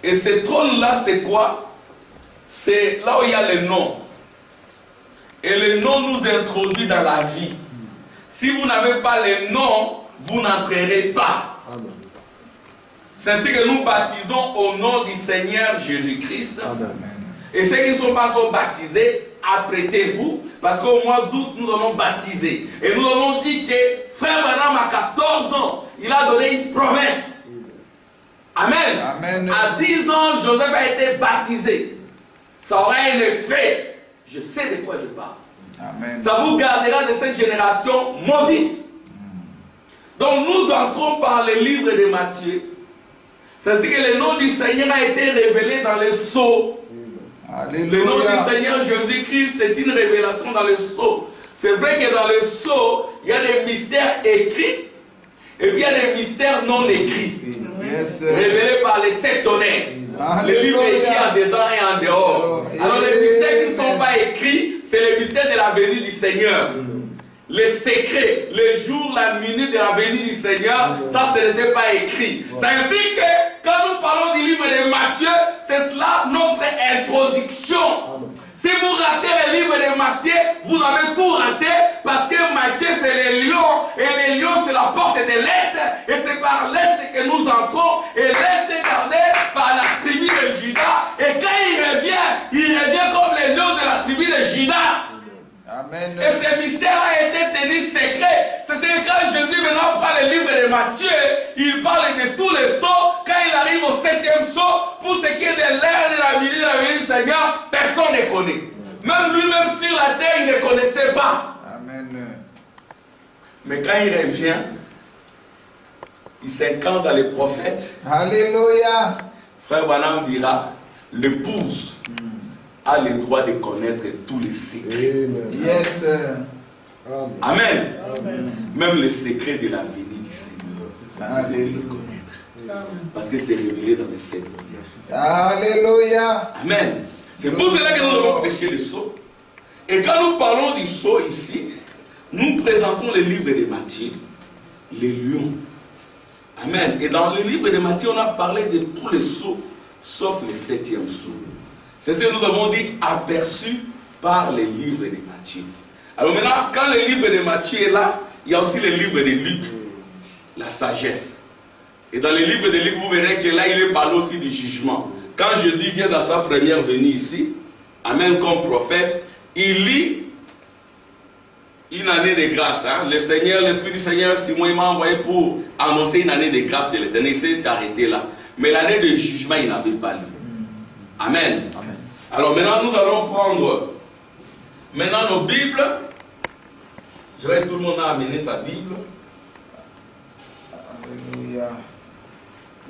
S1: Et ces trônes-là, c'est quoi? C'est là où il y a les noms. Et les noms nous introduisent dans la vie. Si vous n'avez pas les noms, vous n'entrerez pas.
S4: Amen.
S1: C'est ainsi que nous baptisons au nom du Seigneur Jésus-Christ.
S4: Amen.
S1: Et ceux qui ne sont pas encore baptisés, apprêtez-vous, parce qu'au mois d'août, nous allons baptiser. Et nous avons dit que Frère Branham a 14 ans, il a donné une promesse. Amen.
S2: Amen.
S1: À 10 ans, Joseph a été baptisé. Ça aura un effet. Je sais de quoi je parle.
S2: Amen.
S1: Ça vous gardera de cette génération maudite. Donc nous entrons par le livre de Matthieu. C'est-à-dire que le nom du Seigneur a été révélé dans le sceau.
S2: Alléluia.
S1: Le nom du Seigneur Jésus-Christ, c'est une révélation dans le sceau. C'est vrai que dans le sceau, il y a des mystères écrits et puis il y a des mystères non écrits.
S2: Yes.
S1: Révélés par les 7 tonnerres.
S2: Alléluia.
S1: Le livre est écrit en dedans et en dehors. Alors les mystères qui ne sont pas écrits, c'est les mystères de la venue du Seigneur. Les secrets, les jours, la minute de la venue du Seigneur, ça ce n'était pas écrit. C'est ainsi que quand nous parlons du livre de Matthieu, c'est cela notre introduction. Si vous ratez le livre de Matthieu, vous avez tout raté parce que Matthieu c'est les lions et les lions c'est la porte de l'Est et c'est par l'Est que nous entrons et l'Est est gardé par la tribu de Juda et quand il revient comme les lions de la tribu de Juda.
S2: Amen.
S1: Et ce mystère a été tenu secret. C'est-à-dire que quand Jésus maintenant prend le livre de Matthieu, il parle de tous les sceaux. Quand il arrive au 7e sceau, pour ce qui est de l'ère de la venue du Seigneur, personne ne connaît. Même lui-même sur la terre, il ne connaissait pas.
S2: Amen.
S1: Mais quand il revient, il s'incarne dans les prophètes.
S2: Alléluia.
S1: Frère Branham dira, l'épouse a le droit de connaître tous les secrets.
S4: Amen.
S2: Yes.
S4: Amen.
S1: Amen.
S2: Amen.
S1: Même les secrets de la venue du Seigneur, vous devez le connaître. Parce que c'est révélé dans les 7 tonnerres.
S2: Alléluia.
S1: Amen. C'est pour cela que nous avons prêché le sceau. Et quand nous parlons du sceau ici, nous présentons le livre de Matthieu, les lions. Amen. Et dans le livre de Matthieu, on a parlé de tous les sceaux, sauf le 7e sceau. C'est ce que nous avons dit, aperçu par les livres de Matthieu. Alors maintenant, quand le livre de Matthieu est là, il y a aussi le livre de Luc, la sagesse. Et dans le livre de Luc, vous verrez que là, il est parlé aussi du jugement. Quand Jésus vient dans sa première venue ici, amen, comme prophète, il lit une année de grâce. Hein? Le Seigneur, l'Esprit du Seigneur, Simon, il m'a envoyé pour annoncer une année de grâce de l'Éternel. Il s'est arrêté là. Mais l'année de jugement, il n'avait pas lu. Amen.
S2: Amen.
S1: Alors maintenant, nous allons prendre maintenant nos Bibles. Je vais tout le monde à amener sa Bible.
S2: Alléluia.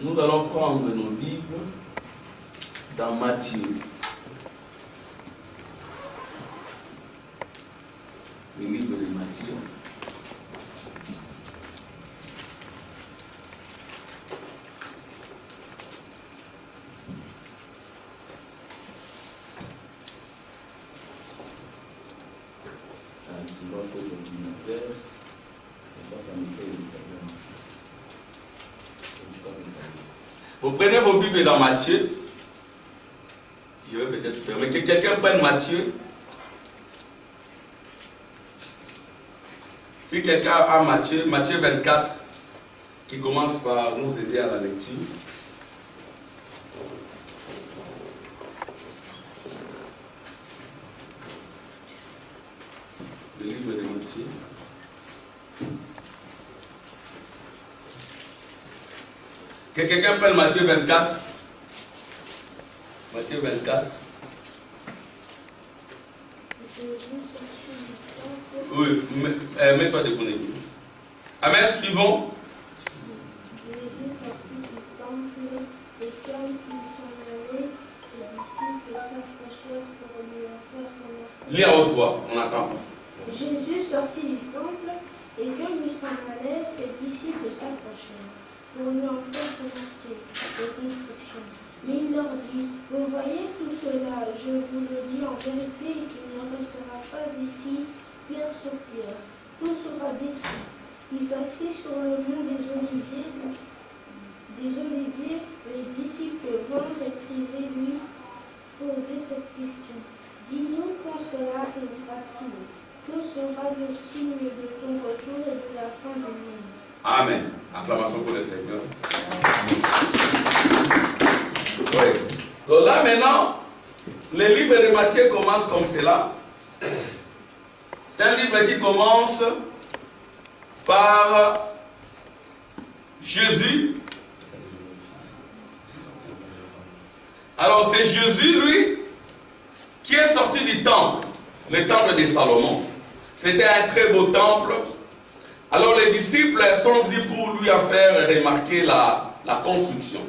S1: Nous allons prendre nos Bibles dans Matthieu. Le livre de Matthieu. Vous prenez vos Bibles dans Matthieu. Je vais peut-être fermer. Que quelqu'un prenne Matthieu. Si quelqu'un a Matthieu, Matthieu 24, qui commence par nous aider à la lecture. Le livre de Matthieu. Que quelqu'un prenne Matthieu 24. Matthieu 24. Oui, mets-toi debout. Amen, suivons.
S3: Jésus sortit du temple et comme il s'en allait, ses disciples s'approchèrent pour lui en faire remarquer.
S1: Lis à haute voix, on attend.
S3: Jésus sortit du temple et comme il s'en allait, ses disciples s'approchèrent pour lui en faire remarquer des instructions. Mais il leur dit, vous voyez tout cela, je vous le dis en vérité, il ne restera pas ici pierre sur pierre, tout sera détruit. Il s'assit sur le mont des Oliviers, les disciples vinrent et lui poser cette question. Dis-nous quand cela arrivera-t-il? Que sera le signe de ton retour et de la fin du monde?
S1: Amen. Acclamation pour le Seigneur. Oui. Donc là maintenant, le livre de Matthieu commence comme cela. C'est un livre qui commence par Jésus. Alors c'est Jésus, lui, qui est sorti du temple, le temple de Salomon. C'était un très beau temple. Alors les disciples sont venus pour lui faire remarquer la construction.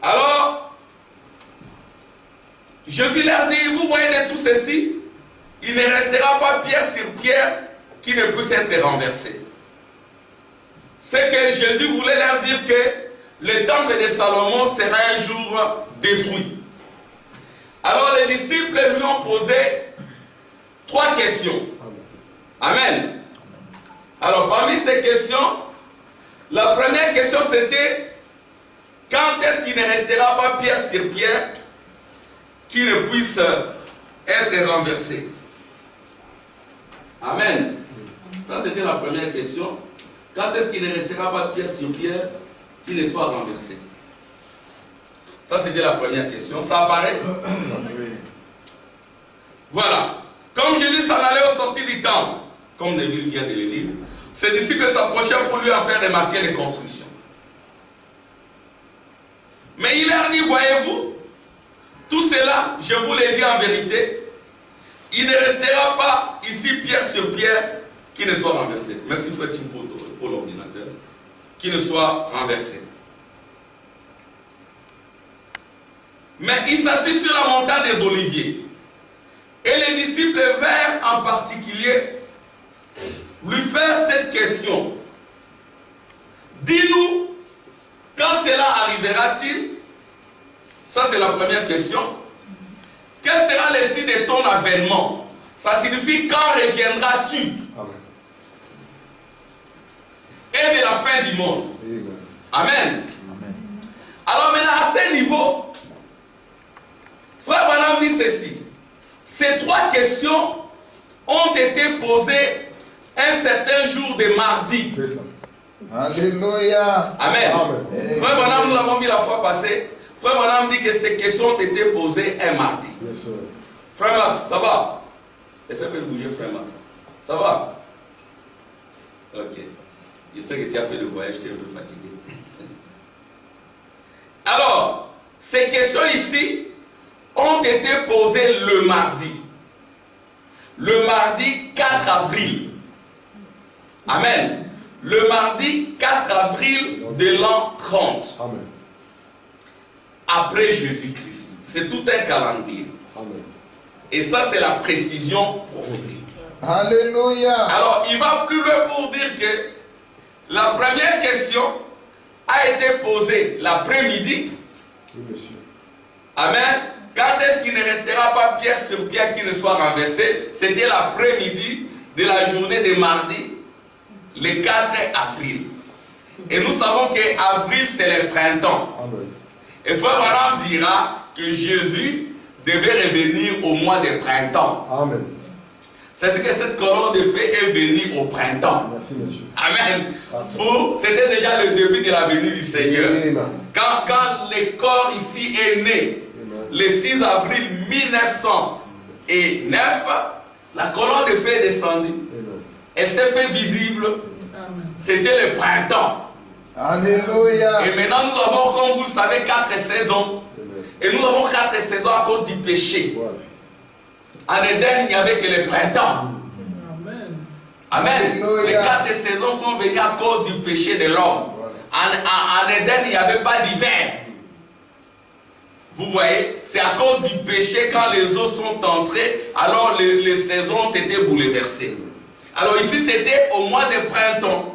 S1: Alors, Jésus leur dit, vous voyez de tout ceci, il ne restera pas pierre sur pierre qui ne puisse être renversé. C'est que Jésus voulait leur dire que le temple de Salomon sera un jour détruit. Alors les disciples lui ont posé 3 questions. Amen. Alors parmi ces questions, la première question c'était, quand est-ce qu'il ne restera pas pierre sur pierre qui ne puisse être renversé? Amen. Ça c'était la première question. Quand est-ce qu'il ne restera pas pierre sur pierre qui ne soit renversé? Ça c'était la première question. Ça apparaît? Voilà. Comme Jésus s'en allait au sortir du temple, comme Neville vient de le lire, ses disciples s'approchèrent pour lui en faire remarquer les constructions. Mais il leur dit, voyez-vous, tout cela, je vous l'ai dit en vérité, il ne restera pas ici pierre sur pierre qui ne soit renversé. Merci frère Tim pour l'ordinateur. Qui ne soit renversé. Mais il s'assit sur la montagne des Oliviers. Et les disciples vinrent en particulier lui faire cette question. Dis-nous, quand cela arrivera-t-il? Ça c'est la première question. Quel sera le signe de ton avènement? Ça signifie quand reviendras-tu? Et de la fin du monde. Amen. Amen. Alors maintenant à ce niveau, frère Branham dit ceci. Ces 3 questions ont été posées un certain jour de mardi.
S2: Alléluia.
S1: Amen. Amen. Frère Branham, nous l'avons vu la fois passée. Frère Branham dit que ces questions ont été posées un mardi. Yes, frère Max, ça va? Essaye de bouger, frère Max. Ça va? Ok. Je sais que tu as fait le voyage, tu es un peu fatigué. Alors, ces questions ici ont été posées le mardi. Le mardi 4 avril. Amen. Le mardi 4 avril de l'an 30. Amen. Après Jésus-Christ. C'est tout un calendrier. Amen. Et ça, c'est la précision prophétique.
S2: Alléluia.
S1: Alors, il va plus loin pour dire que la première question a été posée l'après-midi. Oui, monsieur. Amen. Quand est-ce qu'il ne restera pas pierre sur pierre qui ne soit renversé? C'était l'après-midi de la journée de mardi, le 4 avril. Et nous savons qu'avril, c'est le printemps. Amen. Et frère Branham dira que Jésus devait revenir au mois de printemps. Amen. C'est ce que cette colonne de feu est venue au printemps. Merci, monsieur. Amen. C'était déjà le début de la venue du Seigneur. Quand le corps ici est né, amen, le 6 avril 1909, la colonne de feu est descendue. Amen. Elle s'est fait visible. C'était le printemps.
S2: Alléluia.
S1: Et maintenant, nous avons, comme vous le savez, 4 saisons. Et nous avons 4 saisons à cause du péché.
S4: Voilà.
S1: En Éden, il n'y avait que le printemps. Amen.
S2: Alléluia.
S1: Les 4 saisons sont venues à cause du péché de l'homme. En Éden, il n'y avait pas d'hiver. Vous voyez, c'est à cause du péché, quand les eaux sont entrées, alors les saisons ont été bouleversées. Alors ici, c'était au mois de printemps.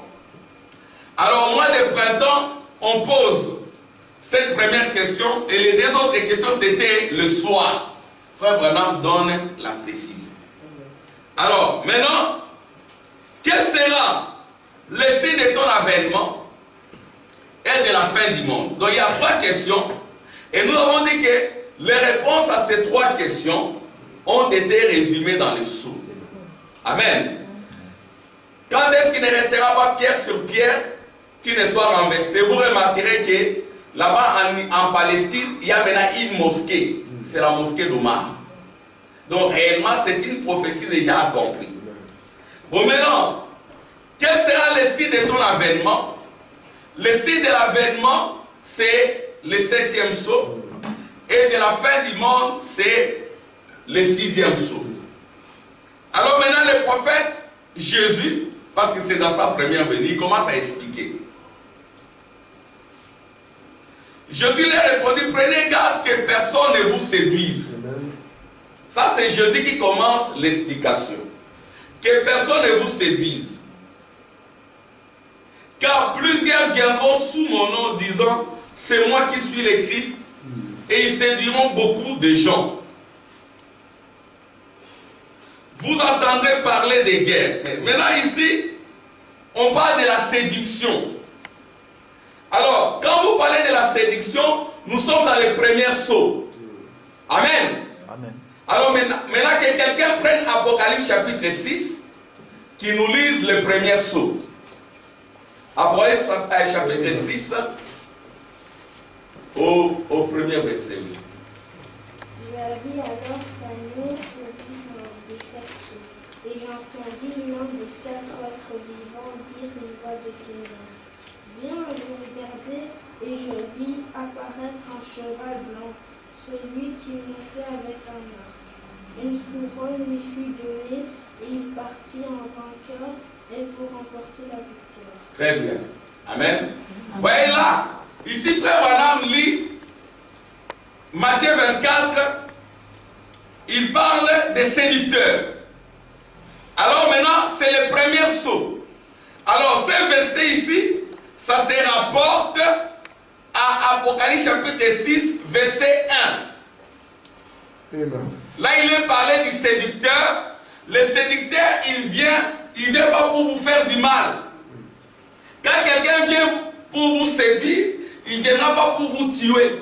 S1: Alors au mois de printemps, on pose cette première question, et les 2 autres questions, c'était le soir. Frère Branham donne la précision. Alors, maintenant, quel sera le signe de ton avènement et de la fin du monde? Donc il y a 3 questions. Et nous avons dit que les réponses à ces 3 questions ont été résumées dans le sceau. Amen. Quand est-ce qu'il ne restera pas pierre sur pierre qui ne soit renversé? Vous remarquerez que là-bas en Palestine, il y a maintenant une mosquée. C'est la mosquée d'Omar. Donc réellement, c'est une prophétie déjà accomplie. Bon, maintenant, quel sera le signe de ton avènement? Le signe de l'avènement, c'est le 7e sceau, et de la fin du monde, c'est le 6e sceau. Alors maintenant, le prophète Jésus, parce que c'est dans sa première venue, il commence à expliquer. Jésus leur répondit, prenez garde que personne ne vous séduise. Ça, c'est Jésus qui commence l'explication. Que personne ne vous séduise. Car plusieurs viendront sous mon nom disant, c'est moi qui suis le Christ, et ils séduiront beaucoup de gens. Vous entendrez parler des guerres. Mais maintenant ici, on parle de la séduction. Alors, quand vous parlez de la séduction, nous sommes dans les premiers sceaux. Amen.
S5: Amen.
S1: Alors maintenant que quelqu'un prenne Apocalypse chapitre 6, qui nous lise le premier sceau. Apocalypse chapitre 6, au premier verset.
S3: Je vis alors l'agneau de 7 sceaux, et j'entendis l'un des 4 êtres vivants dire une voix de tonnerre. Viens, je regardai, et je vis apparaître un cheval blanc, celui qui montait avec un arc. Une couronne lui fut donnée, et il partit en vainqueur, et pour remporter la victoire.
S1: Très bien. Amen. Voyez là, ici frère Branham lit Matthieu 24, il parle des séducteurs. Alors maintenant, c'est le premier sceau. Alors ce verset ici, ça se rapporte à Apocalypse chapitre 6, verset 1.
S4: Amen.
S1: Là, il est parlé du séducteur. Le séducteur, il vient pas pour vous faire du mal. Quand quelqu'un vient pour vous séduire, il ne viendra pas pour vous tuer.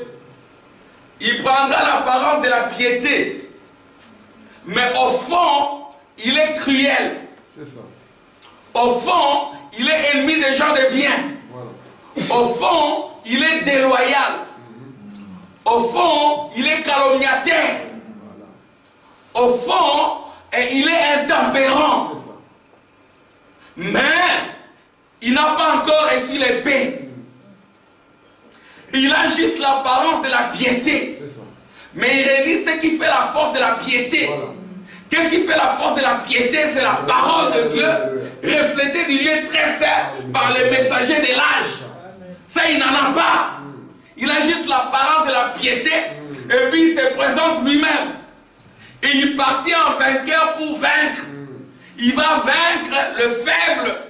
S1: Il prendra l'apparence de la piété. Mais au fond, il est cruel.
S4: C'est ça.
S1: Au fond, il est ennemi des gens de bien.
S4: Voilà.
S1: Au fond, il est déloyal. Au fond, il est calomniateur. Au fond, il est intempérant.
S4: C'est ça.
S1: Mais il n'a pas encore reçu l'épée. Il a juste l'apparence de la piété.
S4: C'est ça.
S1: Mais il réalise ce qui fait la force de la piété.
S4: Voilà.
S1: Qu'est-ce qui fait la force de la piété? C'est la parole de Dieu, reflétée du lieu très saint par les messagers de l'âge. Ça, il n'en a pas. Il a juste l'apparence de la piété, et puis il se présente lui-même. Et il partit en vainqueur pour vaincre. Il va vaincre le faible.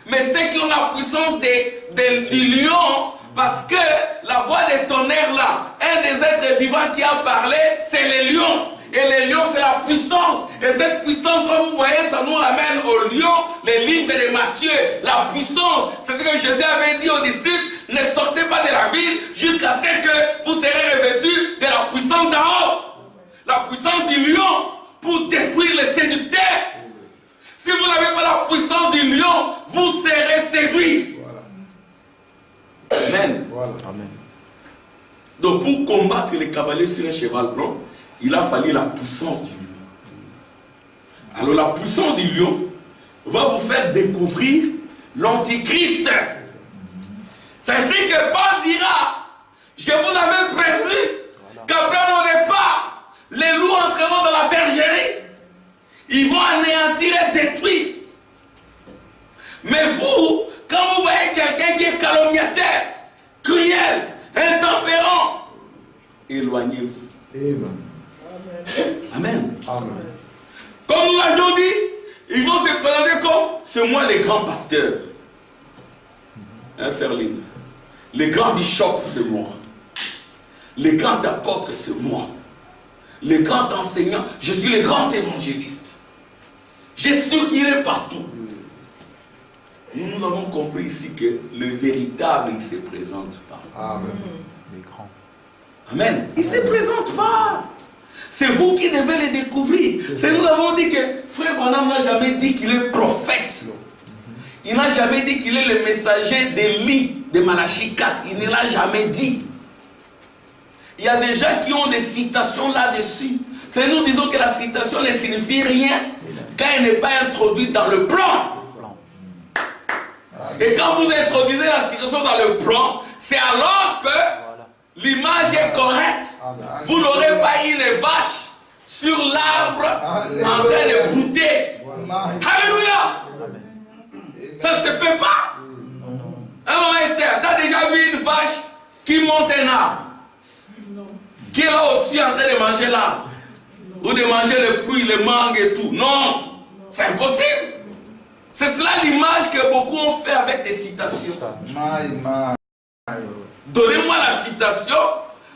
S1: Mais ceux qui ont la puissance du lion, parce que la voix des tonnerres là, un des êtres vivants qui a parlé, c'est le lion. Et le lion, c'est la puissance. Et cette puissance, vous voyez, ça nous ramène au lion, les livres de Matthieu. La puissance, c'est ce que Jésus avait dit aux disciples, ne sortez pas de la ville jusqu'à ce que vous serez revêtus de la puissance d'en haut. La puissance du lion pour détruire les séducteurs. Si vous n'avez pas la puissance du lion, vous serez séduits.
S4: Voilà.
S1: Amen.
S4: Voilà.
S5: Amen.
S1: Donc pour combattre les cavaliers sur un cheval blanc, il a fallu la puissance du lion. Alors la puissance du lion va vous faire découvrir l'antichrist.
S4: C'est ainsi que Paul dira, je vous avais prévenu qu'après mon départ, les loups entreront dans la bergerie. Ils vont anéantir et détruire. Mais vous, quand vous voyez quelqu'un qui est calomniateur, cruel, intempérant, éloignez-vous. Amen.
S2: Amen.
S4: Comme nous l'avions dit, ils vont se présenter comme c'est moi les grands pasteurs. Hein, Serline? Les grands bishops, c'est moi. Les grands apôtres, c'est moi. Les grands enseignants, je suis le grand évangéliste. J'ai circulé partout. Nous avons compris ici que le véritable, il ne se présente pas.
S2: Amen.
S4: Amen. Il ne se présente pas. C'est vous qui devez le découvrir. C'est nous avons dit que Frère Branham n'a jamais dit qu'il est prophète. Il n'a jamais dit qu'il est le messager d'Élie, de Malachie 4. Il ne l'a jamais dit. Il y a des gens qui ont des citations là-dessus. C'est nous disons que la citation ne signifie rien quand elle n'est pas introduite dans le plan. Et quand vous introduisez la citation dans le plan, c'est alors que l'image est correcte. Vous n'aurez pas une vache sur l'arbre en train de brouter. Alléluia! Ça ne se fait pas. Maman Esther, tu as déjà vu une vache qui monte un arbre? Qui est là au-dessus en train de manger l'arbre? Ou de manger les fruits, les mangues et tout? Non! C'est impossible! C'est cela l'image que beaucoup ont fait avec des citations. Donnez-moi la citation,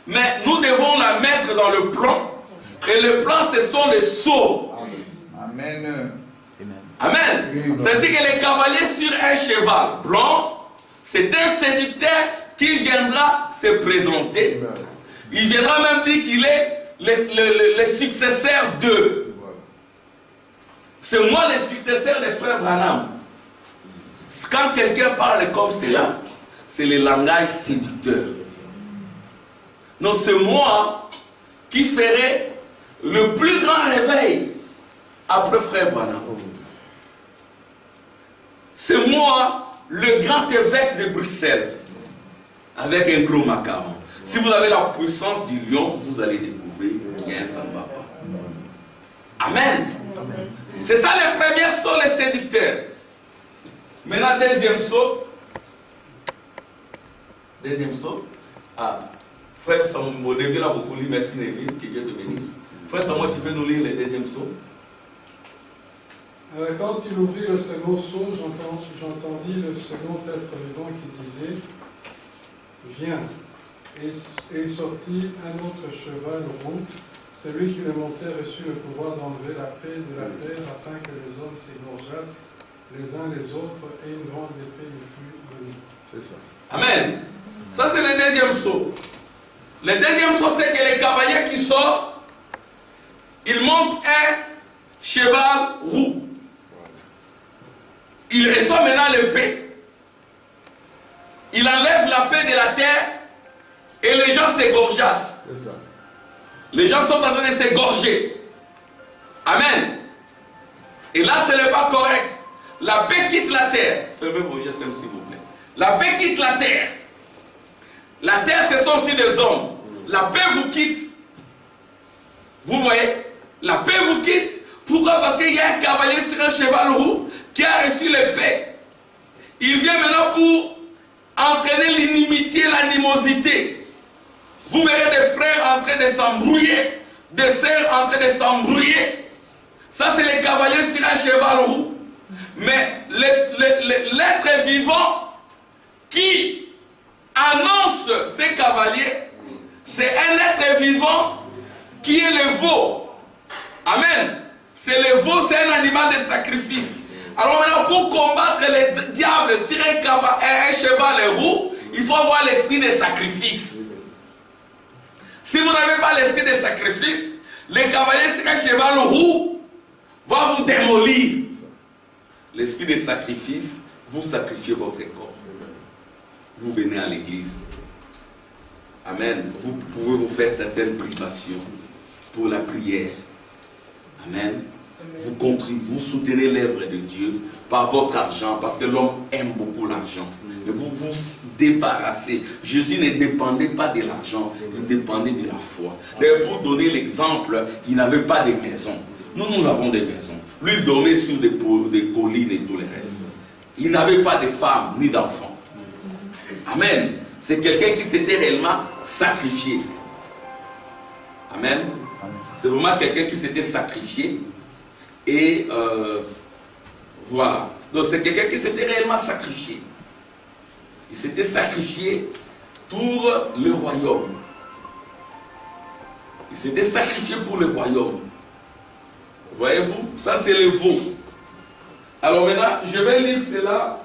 S4: mais nous devons la mettre dans le plan. Et le plan, ce sont les sceaux.
S2: Amen.
S4: Amen. C'est ainsi que les cavaliers sur un cheval blanc, c'est un séducteur qui viendra se présenter. Il viendra même dire qu'il est le successeur d'eux. C'est moi le successeur des frères Branham. Quand quelqu'un parle comme cela, c'est le langage séducteur. Non, c'est moi qui ferai le plus grand réveil après frère Branham. C'est moi le grand évêque de Bruxelles avec un gros macaron. Si vous avez la puissance du lion, vous allez découvrir qu'il y a un ça ne va pas. Amen. C'est ça le premier saut, les séducteurs. Maintenant, deuxième saut. Deuxième saut. Ah, frère Samuel, Neville a beaucoup lu, merci Neville, que Dieu te bénisse. Frère Samuel, tu peux nous lire le deuxième saut?
S5: Quand il ouvrit le second seau, j'entendis le second être vivant qui disait « Viens !» Et sortit un autre cheval roux. Celui qui le montait reçut le pouvoir d'enlever la paix de la terre afin que les hommes s'égorgeassent les uns les autres et une grande épée lui fut donnée.
S2: C'est ça.
S4: Amen. Ça, c'est le deuxième saut. Le deuxième saut, c'est que les cavaliers qui sortent, ils montent un cheval roux. Il reçoit maintenant l'épée. Il enlève la paix de la terre et les gens s'égorgeassent.
S2: C'est ça.
S4: Les gens sont en train de s'égorger. Amen. Et là, ce n'est pas correct. La paix quitte la terre. Fermez vos gestes, s'il vous plaît. La paix quitte la terre. La terre, ce sont aussi des hommes. La paix vous quitte. Vous voyez? La paix vous quitte. Pourquoi? Parce qu'il y a un cavalier sur un cheval roux qui a reçu l'épée. Il vient maintenant pour entraîner l'inimitié, l'animosité. Vous verrez des frères en train de s'embrouiller, des sœurs en train de s'embrouiller. Ça, c'est les cavaliers sur un cheval roux. Mais l'être vivant qui annonce ces cavaliers, c'est un être vivant qui est le veau. Amen. C'est le veau, c'est un animal de sacrifice. Alors maintenant, pour combattre les diables sur un cheval roux, il faut avoir l'esprit de sacrifice. Si vous n'avez pas l'esprit de sacrifice, les cavaliers sur un cheval roux vont vous démolir. L'esprit de sacrifice, vous sacrifiez votre corps. Vous venez à l'église. Amen. Vous pouvez vous faire certaines privations pour la prière. Amen. Vous contribuez, vous soutenez l'œuvre de Dieu par votre argent, parce que l'homme aime beaucoup l'argent. Et vous vous débarrassez. Jésus ne dépendait pas de l'argent, il dépendait de la foi. D'ailleurs, pour donner l'exemple, il n'avait pas de maison. Nous avons des maisons. Lui, il dormait sur des collines et tout le reste. Il n'avait pas de femme ni d'enfants. Amen. C'est quelqu'un qui s'était réellement sacrifié. Amen. C'est vraiment quelqu'un qui s'était sacrifié. Et voilà. Donc c'est quelqu'un qui s'était réellement sacrifié. Il s'était sacrifié pour le royaume. Il s'était sacrifié pour le royaume. Voyez-vous, ça c'est le veau. Alors maintenant, je vais lire cela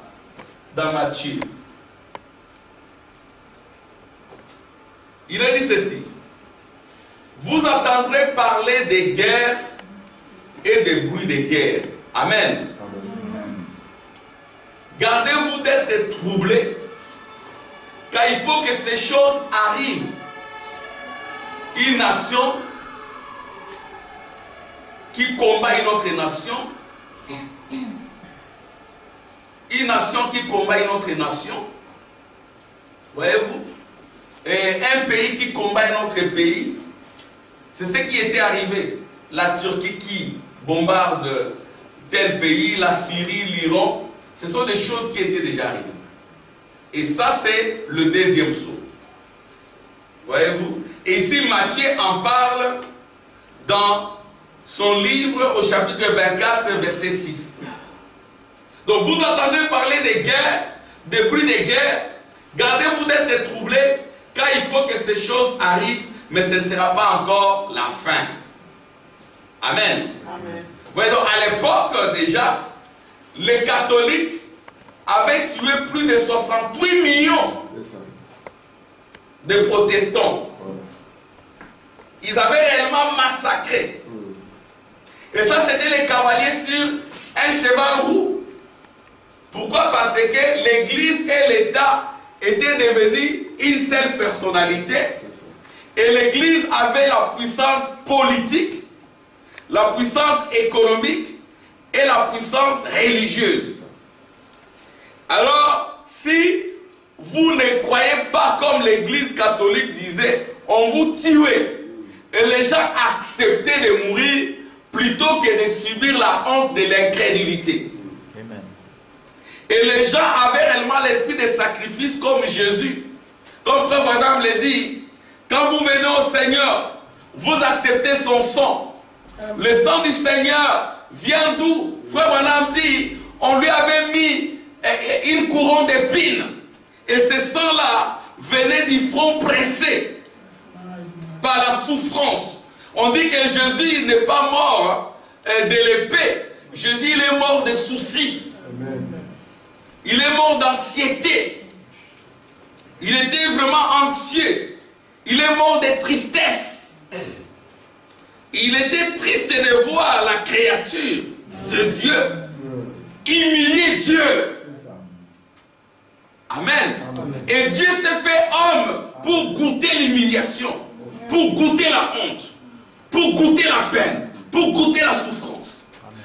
S4: dans Matthieu. Il a dit ceci. Vous entendrez parler des guerres et des bruits de guerre. Amen. Gardez-vous d'être troublés, car il faut que ces choses arrivent. Une nation qui combat une autre nation, une nation qui combat une autre nation, voyez-vous, et un pays qui combat un autre pays. C'est ce qui était arrivé. La Turquie qui bombarde tel pays, la Syrie, l'Iran, ce sont des choses qui étaient déjà arrivées. Et ça, c'est le deuxième saut. Voyez-vous? Et ici, Matthieu en parle dans son livre au chapitre 24, verset 6. Donc, vous entendez parler des guerres, des bruits des guerres. Gardez-vous d'être troublés, car il faut que ces choses arrivent, mais ce ne sera pas encore la fin. Amen. Amen. Voyez, donc, à l'époque, déjà, les catholiques avaient tué plus de 68 millions de protestants. Ils avaient réellement massacré. Et ça, c'était les cavaliers sur un cheval roux. Pourquoi? Parce que l'Église et l'État étaient devenus une seule personnalité. Et l'Église avait la puissance politique, la puissance économique et la puissance religieuse. Alors, si vous ne croyez pas comme l'Église catholique disait, on vous tuait. Et les gens acceptaient de mourir plutôt que de subir la honte de l'incrédulité. Et les gens avaient réellement l'esprit de sacrifice comme Jésus. Comme Frère Branham le dit, quand vous venez au Seigneur, vous acceptez son sang. Le sang du Seigneur vient d'où? Frère Branham dit, on lui avait mis une couronne d'épines. Et ce sang-là venait du front pressé par la souffrance. On dit que Jésus n'est pas mort de l'épée. Jésus, il est mort de soucis. Il est mort d'anxiété. Il était vraiment anxieux. Il est mort de tristesse. Il était triste de voir la créature de Dieu humilier Dieu. Amen. Et Dieu s'est fait homme pour goûter l'humiliation, pour goûter la honte, pour goûter la peine, pour goûter la souffrance.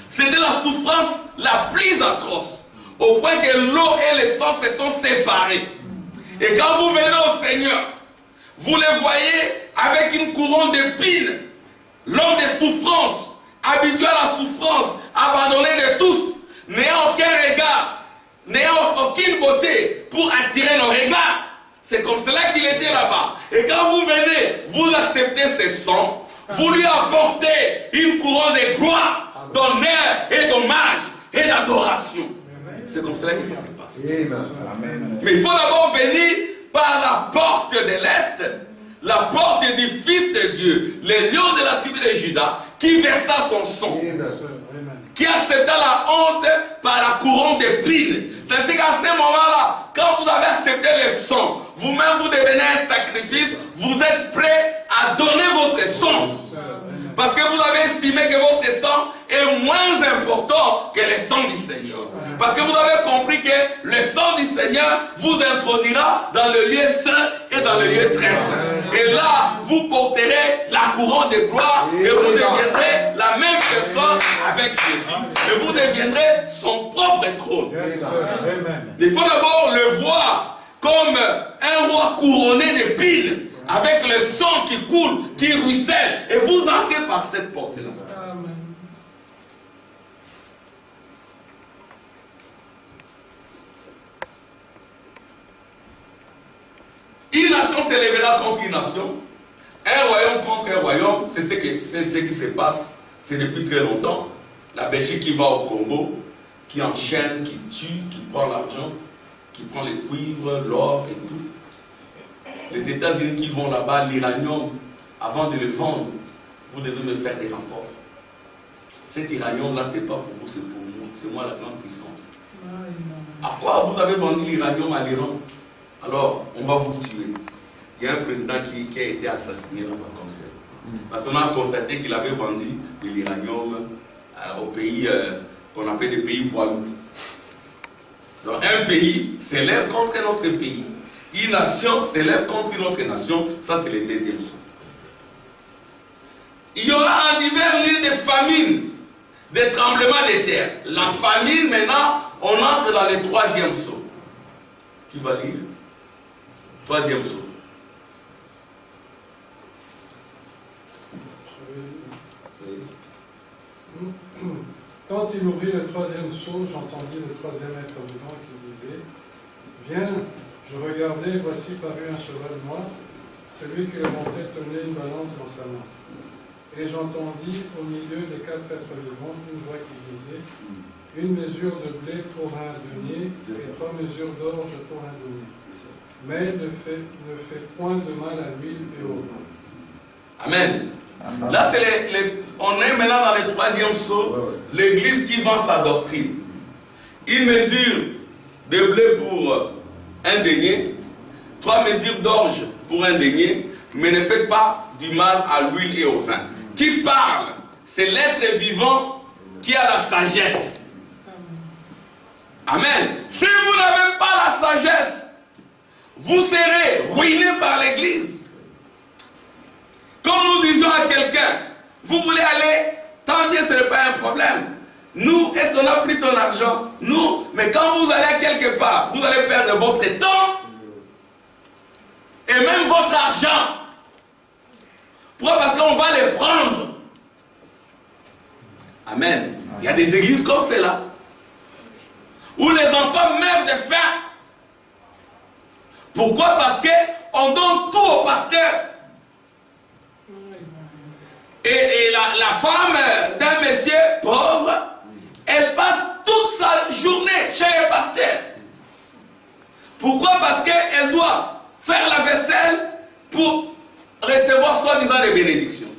S4: C'était la souffrance la plus atroce, au point que l'eau et le sang se sont séparés. Et quand vous venez au Seigneur, vous le voyez avec une couronne d'épines, l'homme de souffrance, habitué à la souffrance, abandonné de tous, n'ayant aucun regard, n'ayant aucune beauté pour attirer nos regards. C'est comme cela qu'il était là-bas. Et quand vous venez, vous acceptez ce sang, vous lui apportez une couronne de gloire, d'honneur et d'hommage et d'adoration. C'est comme cela que ça se passe. Amen. Mais il faut d'abord venir par la porte de l'Est, la porte du Fils de Dieu, le lion de la tribu de Juda, qui versa son sang, qui accepta la honte par la couronne d'épines. C'est ainsi qu'à ce moment-là, quand vous avez accepté le sang, vous-même vous devenez un sacrifice, vous êtes prêt à donner votre sang. Parce que vous avez estimez que votre sang est moins important que le sang du Seigneur. Parce que vous avez compris que le sang du Seigneur vous introduira dans le lieu saint et dans le lieu très saint. Et là, vous porterez la couronne de gloire et vous deviendrez la même personne avec Jésus. Et vous deviendrez son propre trône. Il faut d'abord le voir comme un roi couronné d'épines, avec le sang qui coule, qui ruisselle, et vous entrez par cette porte-là. Une nation s'élèvera contre une nation, un royaume contre un royaume, c'est ce qui se passe, c'est depuis très longtemps. La Belgique qui va au Congo, qui enchaîne, qui tue, qui prend l'argent, qui prend les cuivres, l'or et tout. Les États-Unis qui vont là-bas, l'uranium, avant de le vendre, vous devez me faire des rapports. Cet uranium-là, ce n'est pas pour vous, c'est pour moi. C'est moi la grande puissance. À quoi vous avez vendu l'uranium à l'Iran? Alors, on va vous tuer. Il y a un président qui a été assassiné là-bas comme ça. Parce qu'on a constaté qu'il avait vendu de l'uranium aux pays qu'on appelle des pays voyous. Donc un pays s'élève contre un autre pays. Une nation s'élève contre une autre nation. Ça, c'est le deuxième saut. Il y aura en divers lieux des famines, des tremblements de terre. La famine, maintenant, on entre dans le troisième saut. Qui va lire? Troisième saut.
S5: Quand il ouvrit le troisième sceau, j'entendis le troisième être vivant qui disait: Viens, je regardais, voici parut un cheval noir, celui qui le montait tenait une balance dans sa main. Et j'entendis au milieu des quatre êtres vivants une voix qui disait: Une mesure de blé pour un denier et 3 mesures d'orge pour un denier. Mais ne fait point de mal à l'huile et au vin.
S4: Amen. Là, on est maintenant dans le troisième saut, l'église qui vend sa doctrine. Une mesure de blé pour un denier, 3 mesures d'orge pour un denier, mais ne faites pas du mal à l'huile et au vin. Qui parle? C'est l'être vivant qui a la sagesse. Amen. Si vous n'avez pas la sagesse, vous serez ruiné par l'église. Comme nous disons à quelqu'un, vous voulez aller, tant bien, ce n'est pas un problème. Nous, est-ce qu'on a pris ton argent? Nous, mais quand vous allez quelque part, vous allez perdre votre temps et même votre argent. Pourquoi? Parce qu'on va les prendre. Amen. Il y a des églises comme celle-là, où les enfants meurent de faim. Pourquoi? Parce qu'on donne tout au pasteur. Et la femme d'un monsieur pauvre, elle passe toute sa journée chez le pasteur. Pourquoi? Parce qu'elle doit faire la vaisselle pour recevoir soi-disant des bénédictions.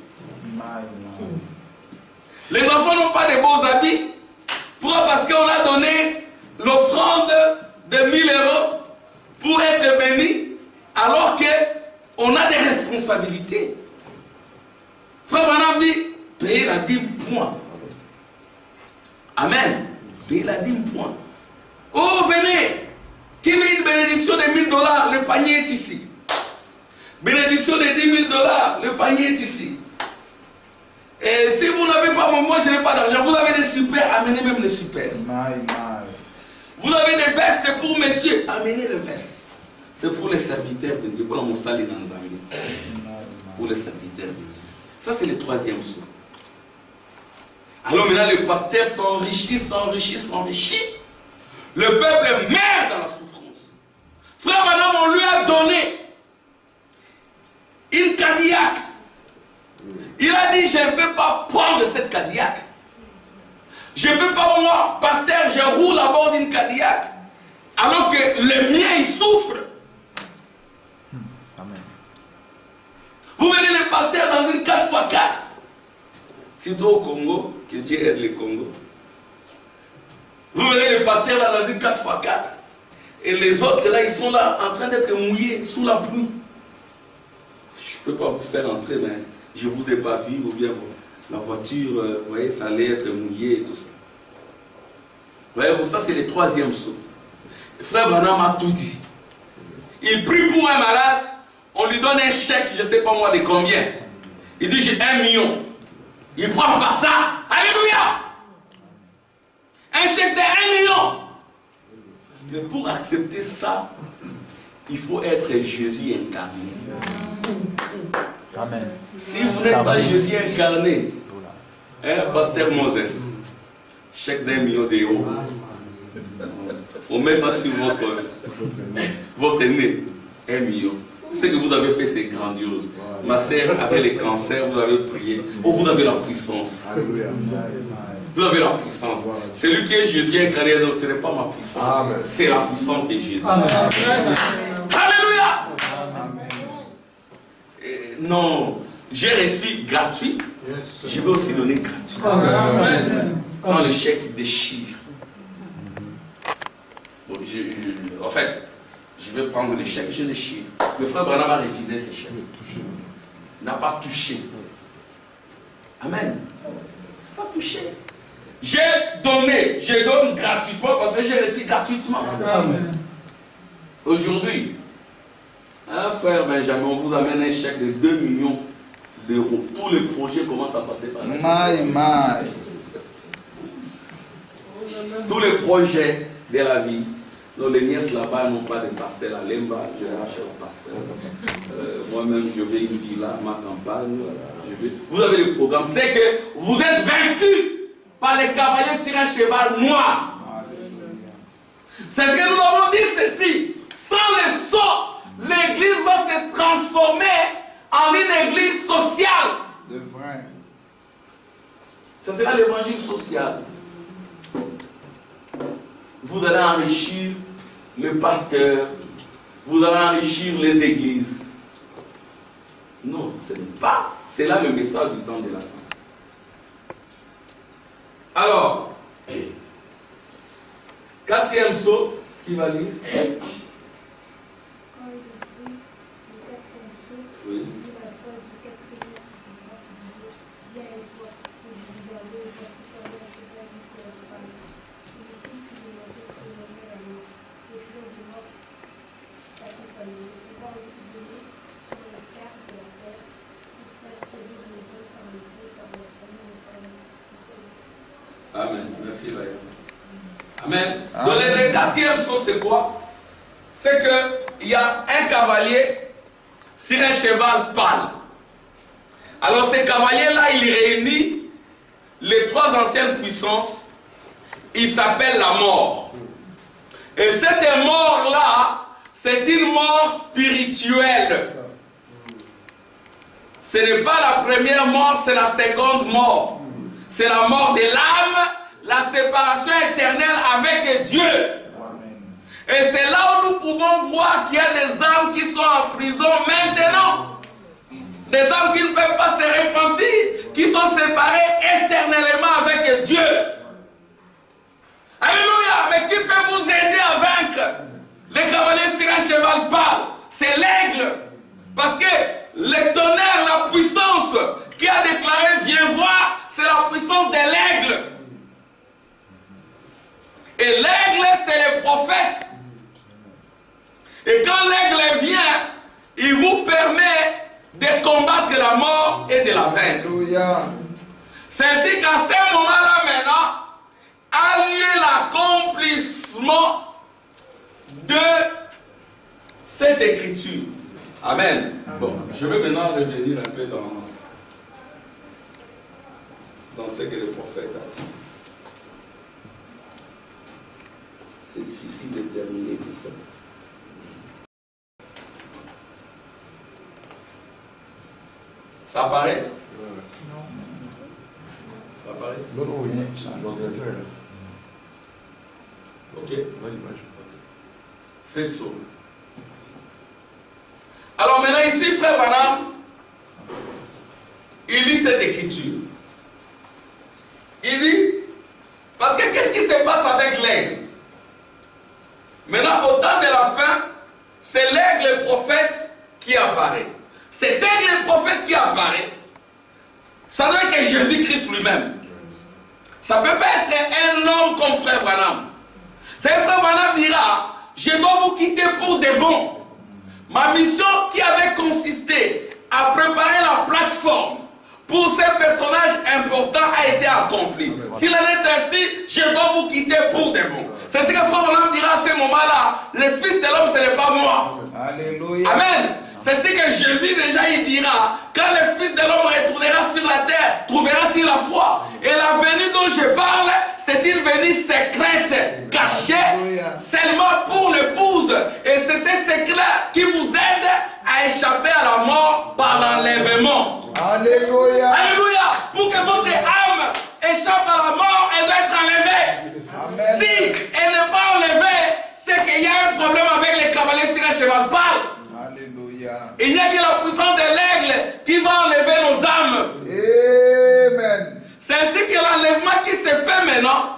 S4: Les enfants n'ont pas de beaux habits. Pourquoi? Parce qu'on a donné l'offrande de 1000 € pour être béni, alors qu'on a des responsabilités. Frère Branham dit, payez la dîme, point. Amen. Payez la dîme, point. Oh, venez. Qui veut une bénédiction de 1000 $? Le panier est ici. Bénédiction de 10 000 $, le panier est ici. Et si vous n'avez pas, moi je n'ai pas d'argent, vous avez des super, amenez même les super. Vous avez des vestes pour messieurs, amenez les vestes. C'est pour les serviteurs de Dieu. Pour les serviteurs de Dieu. Ça, c'est le troisième saut. Alors maintenant, les pasteurs s'enrichissent. Le peuple meurt dans la souffrance. Frère Branham, on lui a donné une Cadillac. Il a dit, je ne peux pas prendre cette Cadillac. Je ne peux pas, moi, pasteur, je roule à bord d'une Cadillac. Alors que le mien, il souffre. Vous venez le pasteur dans une 4x4. Surtout au Congo, que Dieu aide le Congo. Vous verrez le pasteur là dans une 4x4. Et les autres là, ils sont là en train d'être mouillés sous la pluie. Je ne peux pas vous faire entrer, mais je ne vous ai pas vu ou bien bon. La voiture, vous voyez, ça allait être mouillé et tout ça. Voyez-vous, ça c'est le troisième saut. Frère Branham a tout dit. Il prie pour un malade, on lui donne un chèque, je ne sais pas moi de combien. Il dit j'ai 1 million. Il prend pas ça. Alléluia. Un chèque de 1 million. Mais pour accepter ça, il faut être Jésus incarné.
S2: Amen.
S4: Si vous n'êtes pas Jésus incarné, pasteur Moses, chèque d'1 million d'euros. On met ça sur votre nez. 1 million. Ce que vous avez fait, c'est grandiose. Ma sœur avait le cancer, vous avez prié. Oh, vous avez la puissance. Vous avez la puissance. Celui qui est Jésus incarné, ce n'est pas ma puissance. C'est la puissance de Jésus. Amen. Alléluia. Non, j'ai reçu gratuit. Je vais aussi donner gratuit. Quand le chèque déchire. Donc, en fait, je vais prendre le chèque, je déchire. Le frère Branham a refusé ce chèque. Il n'a pas touché. Amen. Pas touché. J'ai donné, je donne gratuitement parce que j'ai reçu gratuitement. Amen. Aujourd'hui, un frère Benjamin, on vous amène un chèque de 2 millions d'euros. Tous les projets commencent à passer par là. Tous les projets de la vie. Donc les nièces là-bas n'ont pas de parcelle à Lemba, je rachète la parcelle. Moi-même, je vais une villa, ma campagne. Vous avez le programme. C'est que vous êtes vaincus par les cavaliers sur un cheval noir. C'est ce que nous avons dit ceci. Sans le sceau, l'église va se transformer en une église sociale.
S2: C'est vrai.
S4: Ça sera l'évangile social. Vous allez enrichir le pasteur, vous allez enrichir les églises. Non, ce n'est pas. C'est là le message du temps de la fin. Alors, 4e saut, qui va lire? Oui. Amen. Merci, Vaïa. Amen. Donc, le 4e saut, c'est quoi? C'est qu'il y a un cavalier sur un cheval pâle. Alors, ce cavalier-là, il réunit les 3 anciennes puissances. Il s'appelle la mort. Et cette mort-là, c'est une mort spirituelle. Ce n'est pas la première mort, c'est la seconde mort. C'est la mort de l'âme, la séparation éternelle avec Dieu. Et c'est là où nous pouvons voir qu'il y a des âmes qui sont en prison maintenant. Des âmes qui ne peuvent pas se repentir, qui sont séparées éternellement avec Dieu. Alléluia. Mais qui peut vous aider à vaincre les cavaliers sur un cheval pâle? C'est l'aigle. Parce que le tonnerre, la puissance qui a déclaré viens voir, c'est la puissance de l'aigle. Et l'aigle, c'est le prophète. Et quand l'aigle vient, il vous permet de combattre la mort et de la vaincre. C'est ainsi qu'à ce moment-là maintenant, a lieu l'accomplissement de cette écriture. Amen. Bon, je vais maintenant revenir un peu dans ce que le prophète a dit. C'est difficile de terminer tout ça. Ça apparaît? Non. Ça apparaît? Ok. C'est le saut. Alors maintenant ici, frère Branham, il lit cette écriture. Il dit, parce que qu'est-ce qui se passe avec l'aigle? Maintenant, au temps de la fin, c'est l'aigle prophète qui apparaît. Cet aigle prophète qui apparaît, Ça doit être Jésus-Christ lui-même. Ça ne peut pas être un homme comme frère Branham. C'est frère Branham dira, je dois vous quitter pour de bon. Ma mission qui avait consisté à préparer la plateforme pour ces personnages importants a été accomplie. S'il en est ainsi, je dois vous quitter pour de bon. C'est ce que frère Branham dira à ce moment-là, le Fils de l'homme ce n'est pas moi.
S2: Alléluia.
S4: Amen. C'est ce que Jésus déjà il dira. Quand le Fils de l'homme retournera sur la terre, trouvera-t-il la foi? Et la venue dont je parle, c'est une venue secrète, cachée, seulement pour l'épouse. Et c'est ce secret qui vous aide à échapper à la mort par l'enlèvement.
S2: Alléluia.
S4: Alléluia. Pour que votre âme échappe à la mort, elle doit être enlevée.
S2: Amen.
S4: Si elle n'est pas enlevée, c'est qu'il y a un problème avec les cavaliers sur un cheval pâle.
S2: Alléluia.
S4: Il n'y a que la puissance de l'aigle qui va enlever nos âmes.
S2: Amen.
S4: C'est ainsi que l'enlèvement qui se fait maintenant,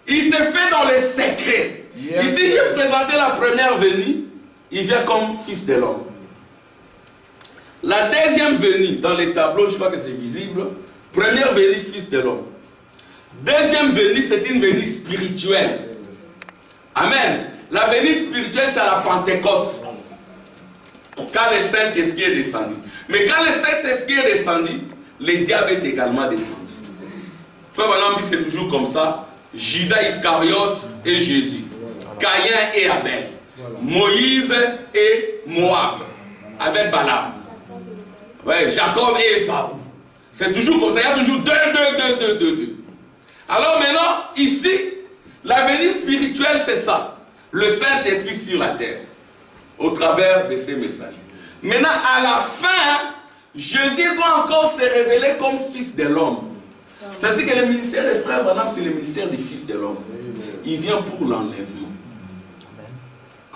S4: il se fait dans les secrets.
S2: Yes.
S4: Ici, j'ai présenté la première venue, il vient comme Fils de l'homme. La deuxième venue, dans les tableaux, je crois que c'est visible. Première venue, Fils de l'homme. Deuxième venue, c'est une venue spirituelle. Amen. La venue spirituelle, c'est à la Pentecôte. Quand le Saint-Esprit est descendu. Mais quand le Saint-Esprit est descendu, le diable est également descendu. Frère Branham dit c'est toujours comme ça. Judas Iscariote et Jésus. Caïn et Abel. Moïse et Moab. Avec Balaam. Ouais, Jacob et Esaü. C'est toujours comme ça. Il y a toujours deux. Alors maintenant, ici, la venue spirituelle, c'est ça. Le Saint-Esprit sur la terre. Au travers de ces messages. Maintenant, à la fin, Jésus doit encore se révéler comme Fils de l'homme. C'est ce que le ministère des frères Branham, c'est le ministère des Fils de l'homme. Il vient pour l'enlèvement.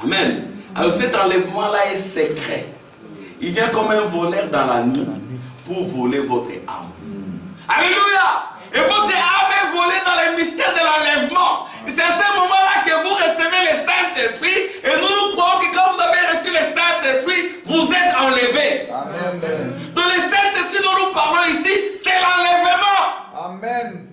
S4: Amen. Alors cet enlèvement-là est secret. Il vient comme un voleur dans la nuit pour voler votre âme. Alléluia. Et votre âme est volée dans le mystère de l'enlèvement. C'est à ce moment-là que vous recevez le Saint-Esprit. Et nous croyons que quand vous avez reçu le Saint-Esprit, vous êtes enlevé.
S2: Amen.
S4: Donc le Saint-Esprit dont nous parlons ici, c'est l'enlèvement.
S2: Amen.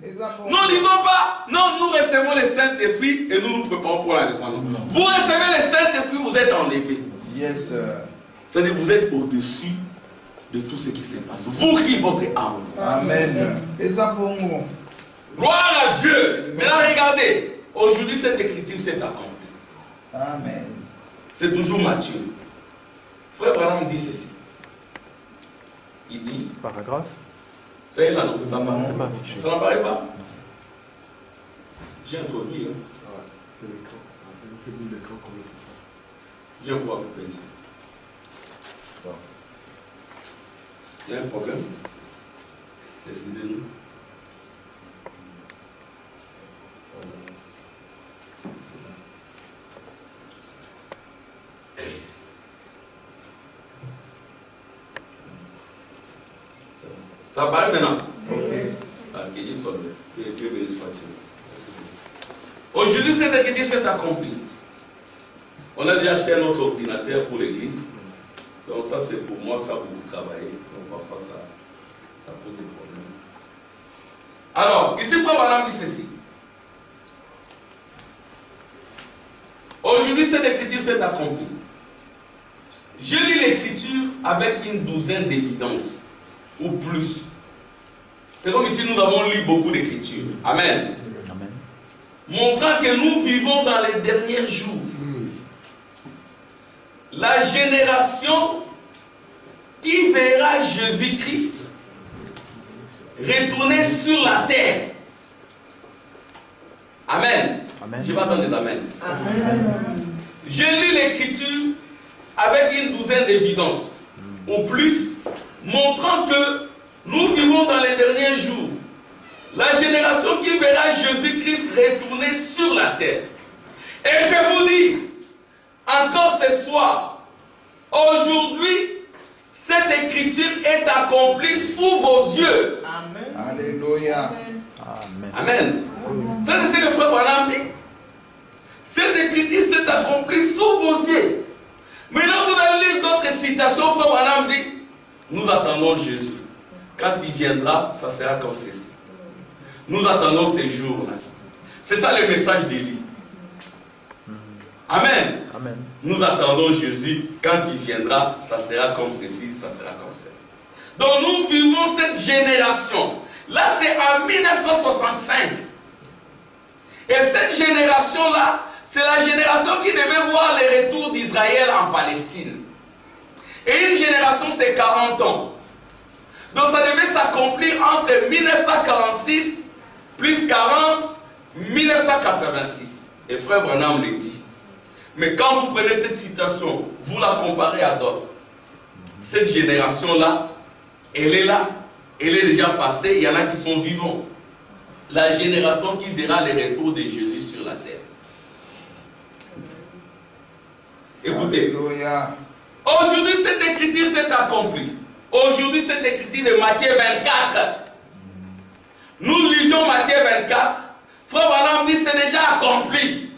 S4: Nous ne disons pas, non, nous recevons le Saint-Esprit et nous nous préparons pour l'enlèvement. Vous recevez le Saint-Esprit, vous êtes enlevé.
S2: Yes, sir.
S4: C'est-à-dire vous êtes au-dessus de tout ce qui se passe. Vous qui votre âme.
S2: Amen.
S4: Gloire à Dieu. Maintenant regardez. Aujourd'hui cette écriture s'est accomplie.
S2: Amen.
S4: C'est toujours Matthieu. Frère Branham dit ceci. Il dit.
S6: Paragraphe.
S4: Ça y est là, non? Ça n'apparaît pas? J'ai introduit. Hein?
S7: Ah, c'est l'écran. On fait mis l'écran comme le.
S4: Viens voir un peu ici. Bon. Il y a un problème? Excusez-nous. Ça apparaît maintenant?
S2: Ok.
S4: Que Dieu soit béni. Que Dieu béni soit-il. Aujourd'hui, cette écriture s'est accomplie. On a déjà acheté un autre ordinateur pour l'église. Donc ça c'est pour moi, ça a beaucoup travaillé. Donc parfois ça pose des problèmes. Alors, ici Frère Branham dit ceci. Aujourd'hui, cette écriture s'est accomplie. Je lis l'écriture avec une douzaine d'évidences, ou plus. C'est comme ici nous avons lu beaucoup d'écritures. Amen.
S6: Amen.
S4: Montrant que nous vivons dans les derniers jours. La génération qui verra Jésus-Christ retourner sur la terre. Amen.
S6: Amen.
S4: Je vais attendre des amen. Je lis l'écriture avec une douzaine d'évidences, ou plus, montrant que nous vivons dans les derniers jours. La génération qui verra Jésus-Christ retourner sur la terre. Et je vous dis, encore ce soir, aujourd'hui, cette écriture est accomplie sous vos yeux.
S3: Amen.
S2: Alléluia.
S6: Amen.
S4: Amen. Ça, c'est ce que Frère Branham dit. Cette écriture s'est accomplie sous vos yeux. Maintenant, vous allez lire d'autres citations. Frère Branham dit, nous attendons Jésus. quand il viendra, ça sera comme ceci. Nous attendons ces jours-là. C'est ça le message d'Élie. Amen.
S6: Amen.
S4: Nous attendons Jésus. Quand il viendra, ça sera comme ceci, ça sera comme cela. Donc nous vivons cette génération. Là, c'est en 1965. Et cette génération-là, c'est la génération qui devait voir le retour d'Israël en Palestine. Et une génération, c'est 40 ans. Donc ça devait s'accomplir entre 1946 plus 40, 1986. Et Frère Branham le dit. Mais quand vous prenez cette citation, vous la comparez à d'autres. Cette génération-là, elle est là. Elle est déjà passée. Il y en a qui sont vivants. La génération qui verra le retour de Jésus sur la terre. Écoutez.
S2: Alléluia.
S4: Aujourd'hui, cette écriture s'est accomplie. Aujourd'hui, cette écriture de Matthieu 24. Nous lisions Matthieu 24. Frère Branham dit c'est déjà accompli.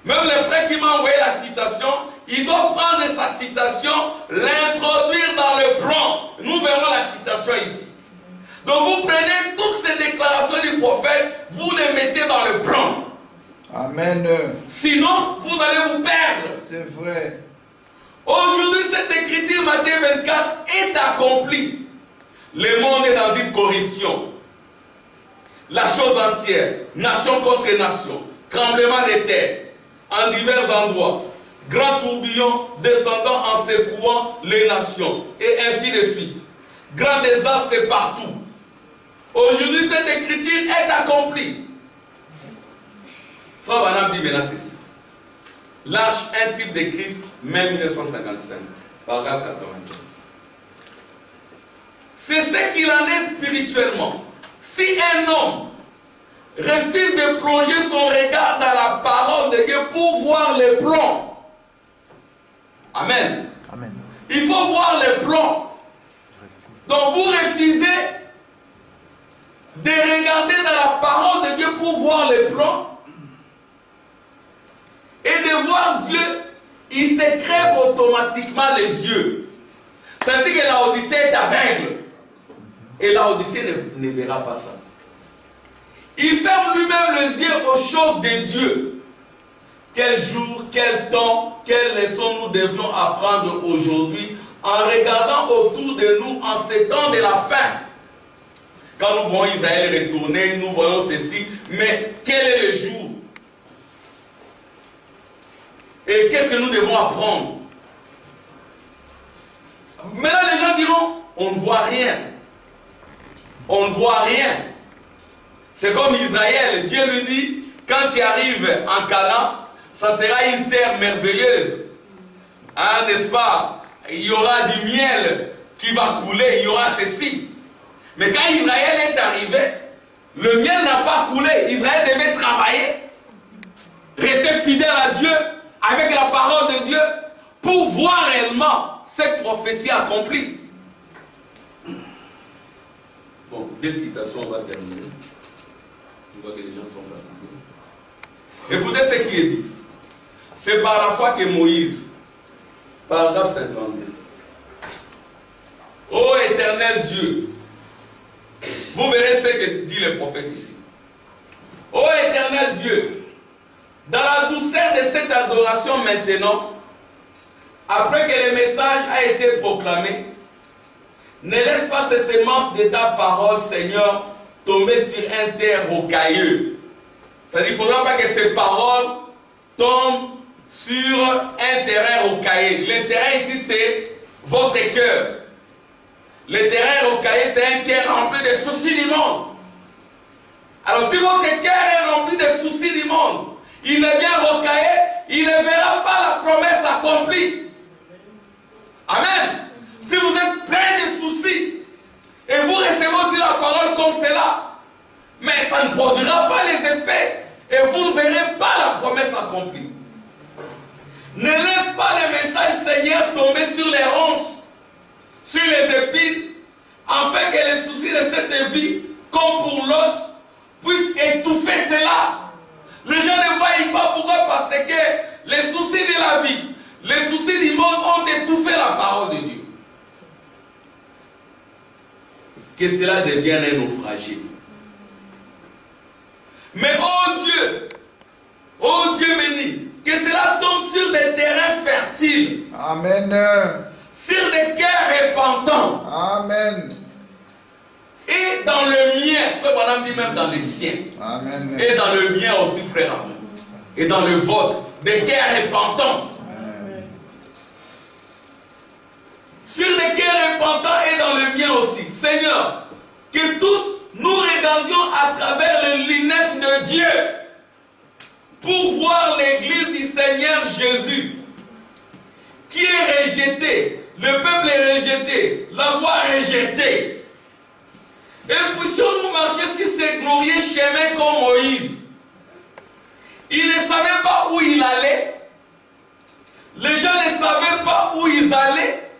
S4: Même le frère qui m'a envoyé la citation, il doit prendre sa citation, l'introduire dans le plan. Nous verrons la citation ici. Donc vous prenez toutes ces déclarations du prophète, vous les mettez dans le plan.
S2: Amen.
S4: Sinon, vous allez vous perdre.
S2: C'est vrai.
S4: Aujourd'hui, cette écriture, Matthieu 24, est accomplie. Le monde est dans une corruption. La chose entière, nation contre nation, tremblement de terre, en divers endroits, grand tourbillon descendant en secouant les nations, et ainsi de suite. Grand désastre partout. Aujourd'hui, cette écriture est accomplie. Frère Branham dit maintenant ceci. L'arche, un type de Christ, mai 1955, paragraphe 80. C'est ce qu'il en est spirituellement. Si un homme refuse de plonger son regard dans la parole de Dieu pour voir les plans, Amen.
S6: Amen.
S4: Il faut voir les plans. Donc vous refusez de regarder dans la parole de Dieu pour voir les plans et de voir Dieu, il se crève automatiquement les yeux. C'est ainsi que la Odyssée est aveugle. Et la Odyssée ne verra pas ça. Il ferme lui-même les yeux aux choses de Dieu. Quel jour, quel temps, quelle leçon nous devions apprendre aujourd'hui en regardant autour de nous en ces temps de la fin. Quand nous voyons Israël retourner, nous voyons ceci, mais quel est le jour? Et qu'est-ce que nous devons apprendre? Maintenant les gens diront, on ne voit rien. On ne voit rien. C'est comme Israël, Dieu lui dit, quand tu arrives en Canaan, ça sera une terre merveilleuse. Hein, n'est-ce pas? Il y aura du miel qui va couler, il y aura ceci. Mais quand Israël est arrivé, le miel n'a pas coulé. Israël devait travailler, rester fidèle à Dieu, avec la parole de Dieu, pour voir réellement cette prophétie accomplie. Bon, deux citations, on va terminer. Je vois que les gens sont fatigués. Écoutez ce qui est dit. C'est par la foi que Moïse, paragraphe 52. Ô éternel Dieu, vous verrez ce que dit le prophète ici. Ô éternel Dieu, dans la douceur de cette adoration maintenant, après que le message a été proclamé, ne laisse pas ces semences de ta parole, Seigneur, tomber sur un terre rocailleux. C'est-à-dire qu'il ne faudra pas que ces paroles tombent sur un terrain rocailleux. Le terrain ici, c'est votre cœur. Le terrain rocailleux, c'est un cœur rempli de soucis du monde. Alors si votre cœur est rempli de soucis du monde, il devient rocailleux, il ne verra pas la promesse accomplie. Amen. Si vous êtes plein de soucis et vous recevez aussi la parole comme cela, mais ça ne produira pas les effets et vous ne verrez pas la promesse accomplie. Ne laisse pas le message Seigneur tomber sur les ronces, sur les épines, afin que les soucis de cette vie, comme pour l'autre, puissent étouffer cela. Les gens ne voient pas pourquoi, parce que les soucis de la vie, les soucis du monde ont étouffé la parole de Dieu. que cela devienne un naufragé. Mais oh Dieu béni, que cela tombe sur des terrains fertiles.
S2: Amen.
S4: Sur des cœurs repentants.
S2: Amen.
S4: Et dans le mien, frère Branham dit même dans les siens.
S2: Amen.
S4: Et dans le mien aussi, frère Arnaud. Et dans le vôtre, des cœurs repentants. Sur les cœurs repentants et dans le mien aussi. Seigneur, que tous nous regardions à travers les lunettes de Dieu pour voir l'église du Seigneur Jésus qui est rejetée. Le peuple est rejeté, la voie rejetée. Et puissions-nous marcher sur ces glorieux chemins comme Moïse. Il ne savait pas où il allait. Les gens ne savaient pas où ils allaient.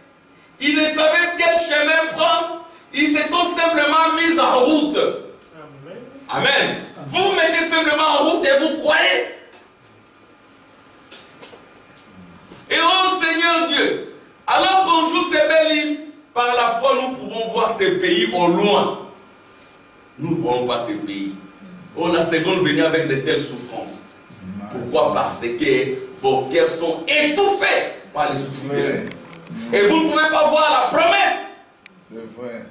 S4: Ils ne savaient quel chemin prendre. Ils se sont simplement mis en route. Amen. Amen. Vous vous mettez simplement en route et vous croyez. Et oh Seigneur Dieu, alors qu'on joue ces belles îles, par la foi nous pouvons voir ces pays au loin. Nous ne voyons pas ces pays. Oh, la seconde venue avec de telles souffrances. Pourquoi? Parce que vos cœurs sont étouffés par les soucis. Et vous ne pouvez pas voir la promesse.
S2: C'est vrai.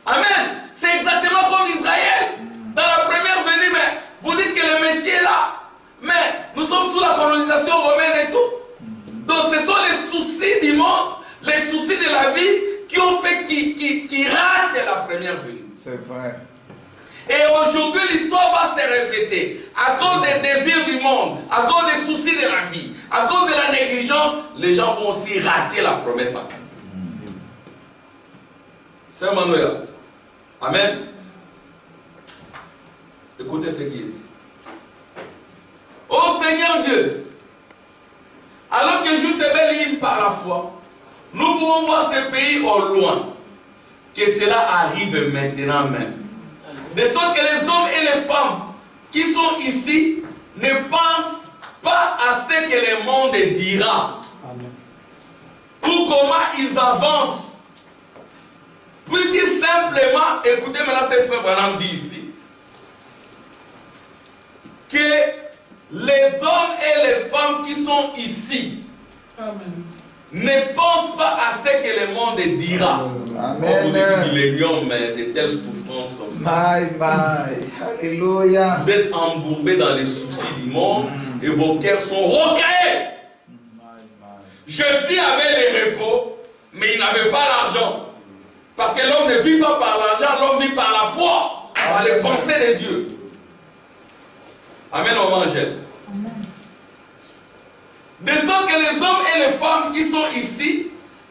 S4: Amen. C'est exactement comme Israël. Dans la première venue, mais vous dites que le Messie est là. Mais nous sommes sous la colonisation romaine et tout. Donc ce sont les soucis du monde, les soucis de la vie qui ont fait qui ratent la première venue.
S2: C'est vrai.
S4: Et aujourd'hui, l'histoire va se répéter. À cause des désirs du monde, à cause des soucis de la vie, à cause de la négligence, les gens vont aussi rater la promesse. C'est Manuel. Amen. Écoutez ce qu'il dit. Ô Seigneur Dieu, alors que je ces belles lignes par la foi, nous pouvons voir ce pays au loin. Que cela arrive maintenant même. De sorte que les hommes et les femmes qui sont ici ne pensent pas à ce que le monde dira. Amen. Ou comment ils avancent. Puisqu'ils simplement, écoutez maintenant ce que frère Branham dit ici, que les hommes et les femmes qui sont ici Amen. Ne pensent pas à ce que le monde dira.
S2: Amen.
S4: Vous dites millénium, mais de telles souffrances comme ça.
S2: Alléluia.
S4: Vous êtes embourbés dans les soucis du monde et vos cœurs sont rocaillés. Jésus avait les repos, mais il n'avait pas l'argent. Parce que l'homme ne vit pas par l'argent, l'homme vit par la foi, par les pensées de Dieu. Amen, on mangeait. De sorte que les hommes et les femmes qui sont ici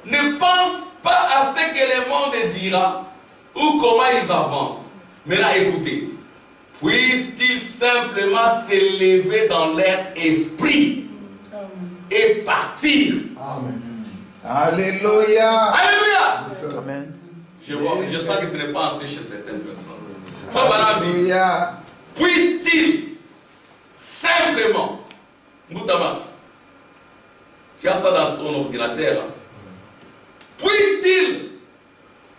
S4: ne pensent pas à ce que le monde dira ou comment ils avancent. Maintenant écoutez, puissent-ils simplement s'élever dans leur esprit et partir.
S2: Amen. Alléluia.
S4: Alléluia.
S2: Amen.
S4: Je sens que ce n'est pas entré chez certaines personnes.
S2: Alléluia.
S4: Puissent-ils simplement, Moutamas, tu as ça dans ton ordinateur, hein? Puissent-ils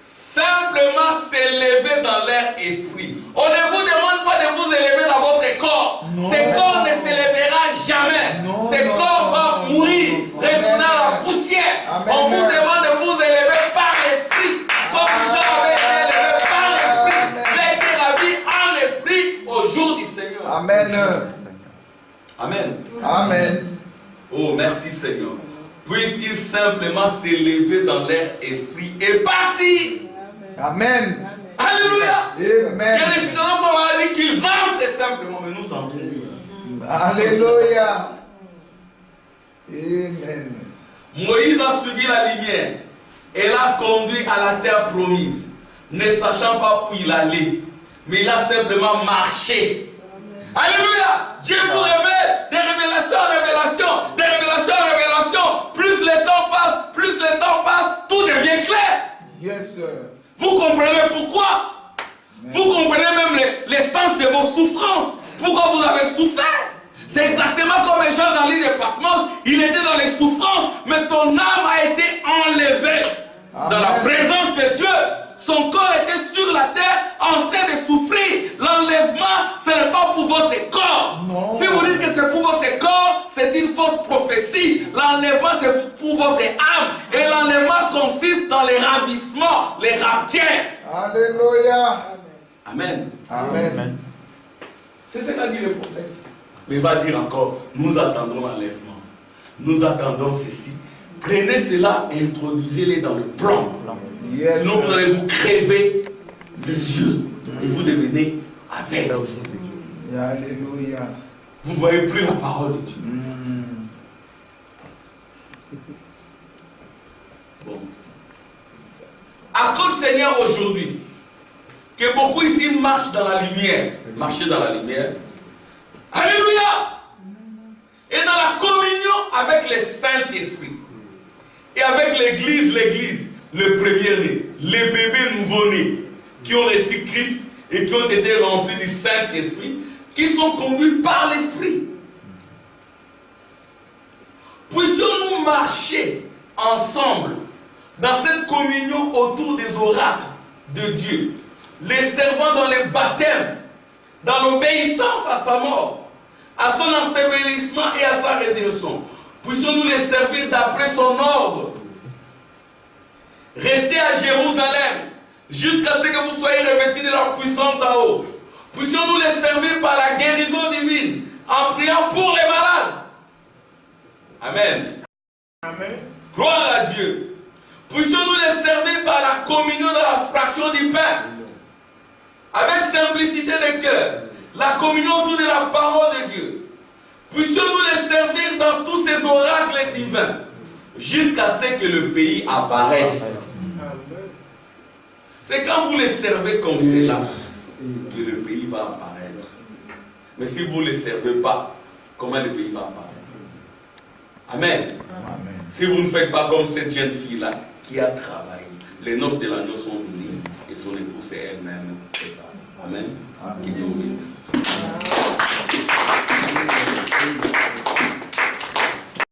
S4: simplement s'élever dans leur esprit. On ne vous demande pas de vous élever dans votre corps. Non. Ce corps ne s'élèvera jamais. Non, ce corps va mourir, retourner à la poussière. Amen. On vous demande de vous élever par l'esprit. Comme Jean avait été élevé par l'esprit. Il a été ravi en esprit au jour du Seigneur.
S2: Amen.
S4: Amen.
S2: Amen.
S4: Oh, merci Seigneur. Puissent-ils simplement s'élever dans leur esprit et partir.
S2: Amen.
S4: Alléluia.
S2: Amen.
S4: Il y a des citoyens qui vont dire qu'ils entrent simplement, mais nous entrons.
S2: Alléluia. Amen.
S4: Moïse a suivi la lumière et l'a conduit à la terre promise, ne sachant pas où il allait, mais il a simplement marché. Alléluia. Dieu vous révèle des révélations en révélation, des révélations en révélation. Plus le temps passe, tout devient clair.
S2: Yes, sir.
S4: Vous comprenez pourquoi? Vous comprenez même l'essence de vos souffrances. Pourquoi vous avez souffert? C'est exactement comme les gens dans l'île de Patmos. Il était dans les souffrances, mais son âme a été enlevée. Amen. Dans la présence de Dieu. son corps était sur la terre en train de souffrir. L'enlèvement, ce n'est pas pour votre corps.
S2: Non.
S4: Si vous dites que c'est pour votre corps, c'est une fausse prophétie. L'enlèvement, c'est pour votre âme. Et l'enlèvement consiste dans les ravissements, les raptures.
S2: Alléluia.
S4: Amen.
S2: Amen.
S4: C'est ce qu'a dit le prophète. Mais il va dire encore, nous attendons l'enlèvement. Nous attendons ceci. Prenez cela et introduisez-les dans le plan.
S2: Yes.
S4: Sinon vous allez vous crever les yeux. Et vous devenez aveugle.
S2: Alléluia.
S4: Vous ne voyez plus la parole de Dieu. Bon. Accorde Seigneur aujourd'hui que beaucoup ici marchent dans la lumière. Marchez dans la lumière. Alléluia. Et dans la communion avec le Saint-Esprit. Et avec l'église, le premier-né, les bébés nouveau-nés qui ont reçu Christ et qui ont été remplis du Saint-Esprit, qui sont conduits par l'Esprit. Puissions-nous marcher ensemble dans cette communion autour des oracles de Dieu, les servant dans les baptêmes, dans l'obéissance à sa mort, à son ensevelissement et à sa résurrection. Puissions-nous les servir d'après son ordre. Restez à Jérusalem jusqu'à ce que vous soyez revêtus de la puissance d'en haut. Puissions-nous les servir par la guérison divine en priant pour les malades. Amen.
S2: Amen.
S4: Gloire à Dieu. Puissions-nous les servir par la communion dans la fraction du pain. Avec simplicité de cœur. La communion autour de la parole de Dieu. Puissions-nous les servir dans tous ces oracles divins. Jusqu'à ce que le pays apparaisse. C'est quand vous les servez comme cela que le pays va apparaître. Mais si vous ne les servez pas, comment le pays va apparaître? Amen.
S2: Amen.
S4: Si vous ne faites pas comme cette jeune fille-là qui a travaillé, les noces de l'agneau sont venues et son épouse est elle-même. Amen.
S2: Amen.
S4: Qui Dieu vous bénisse.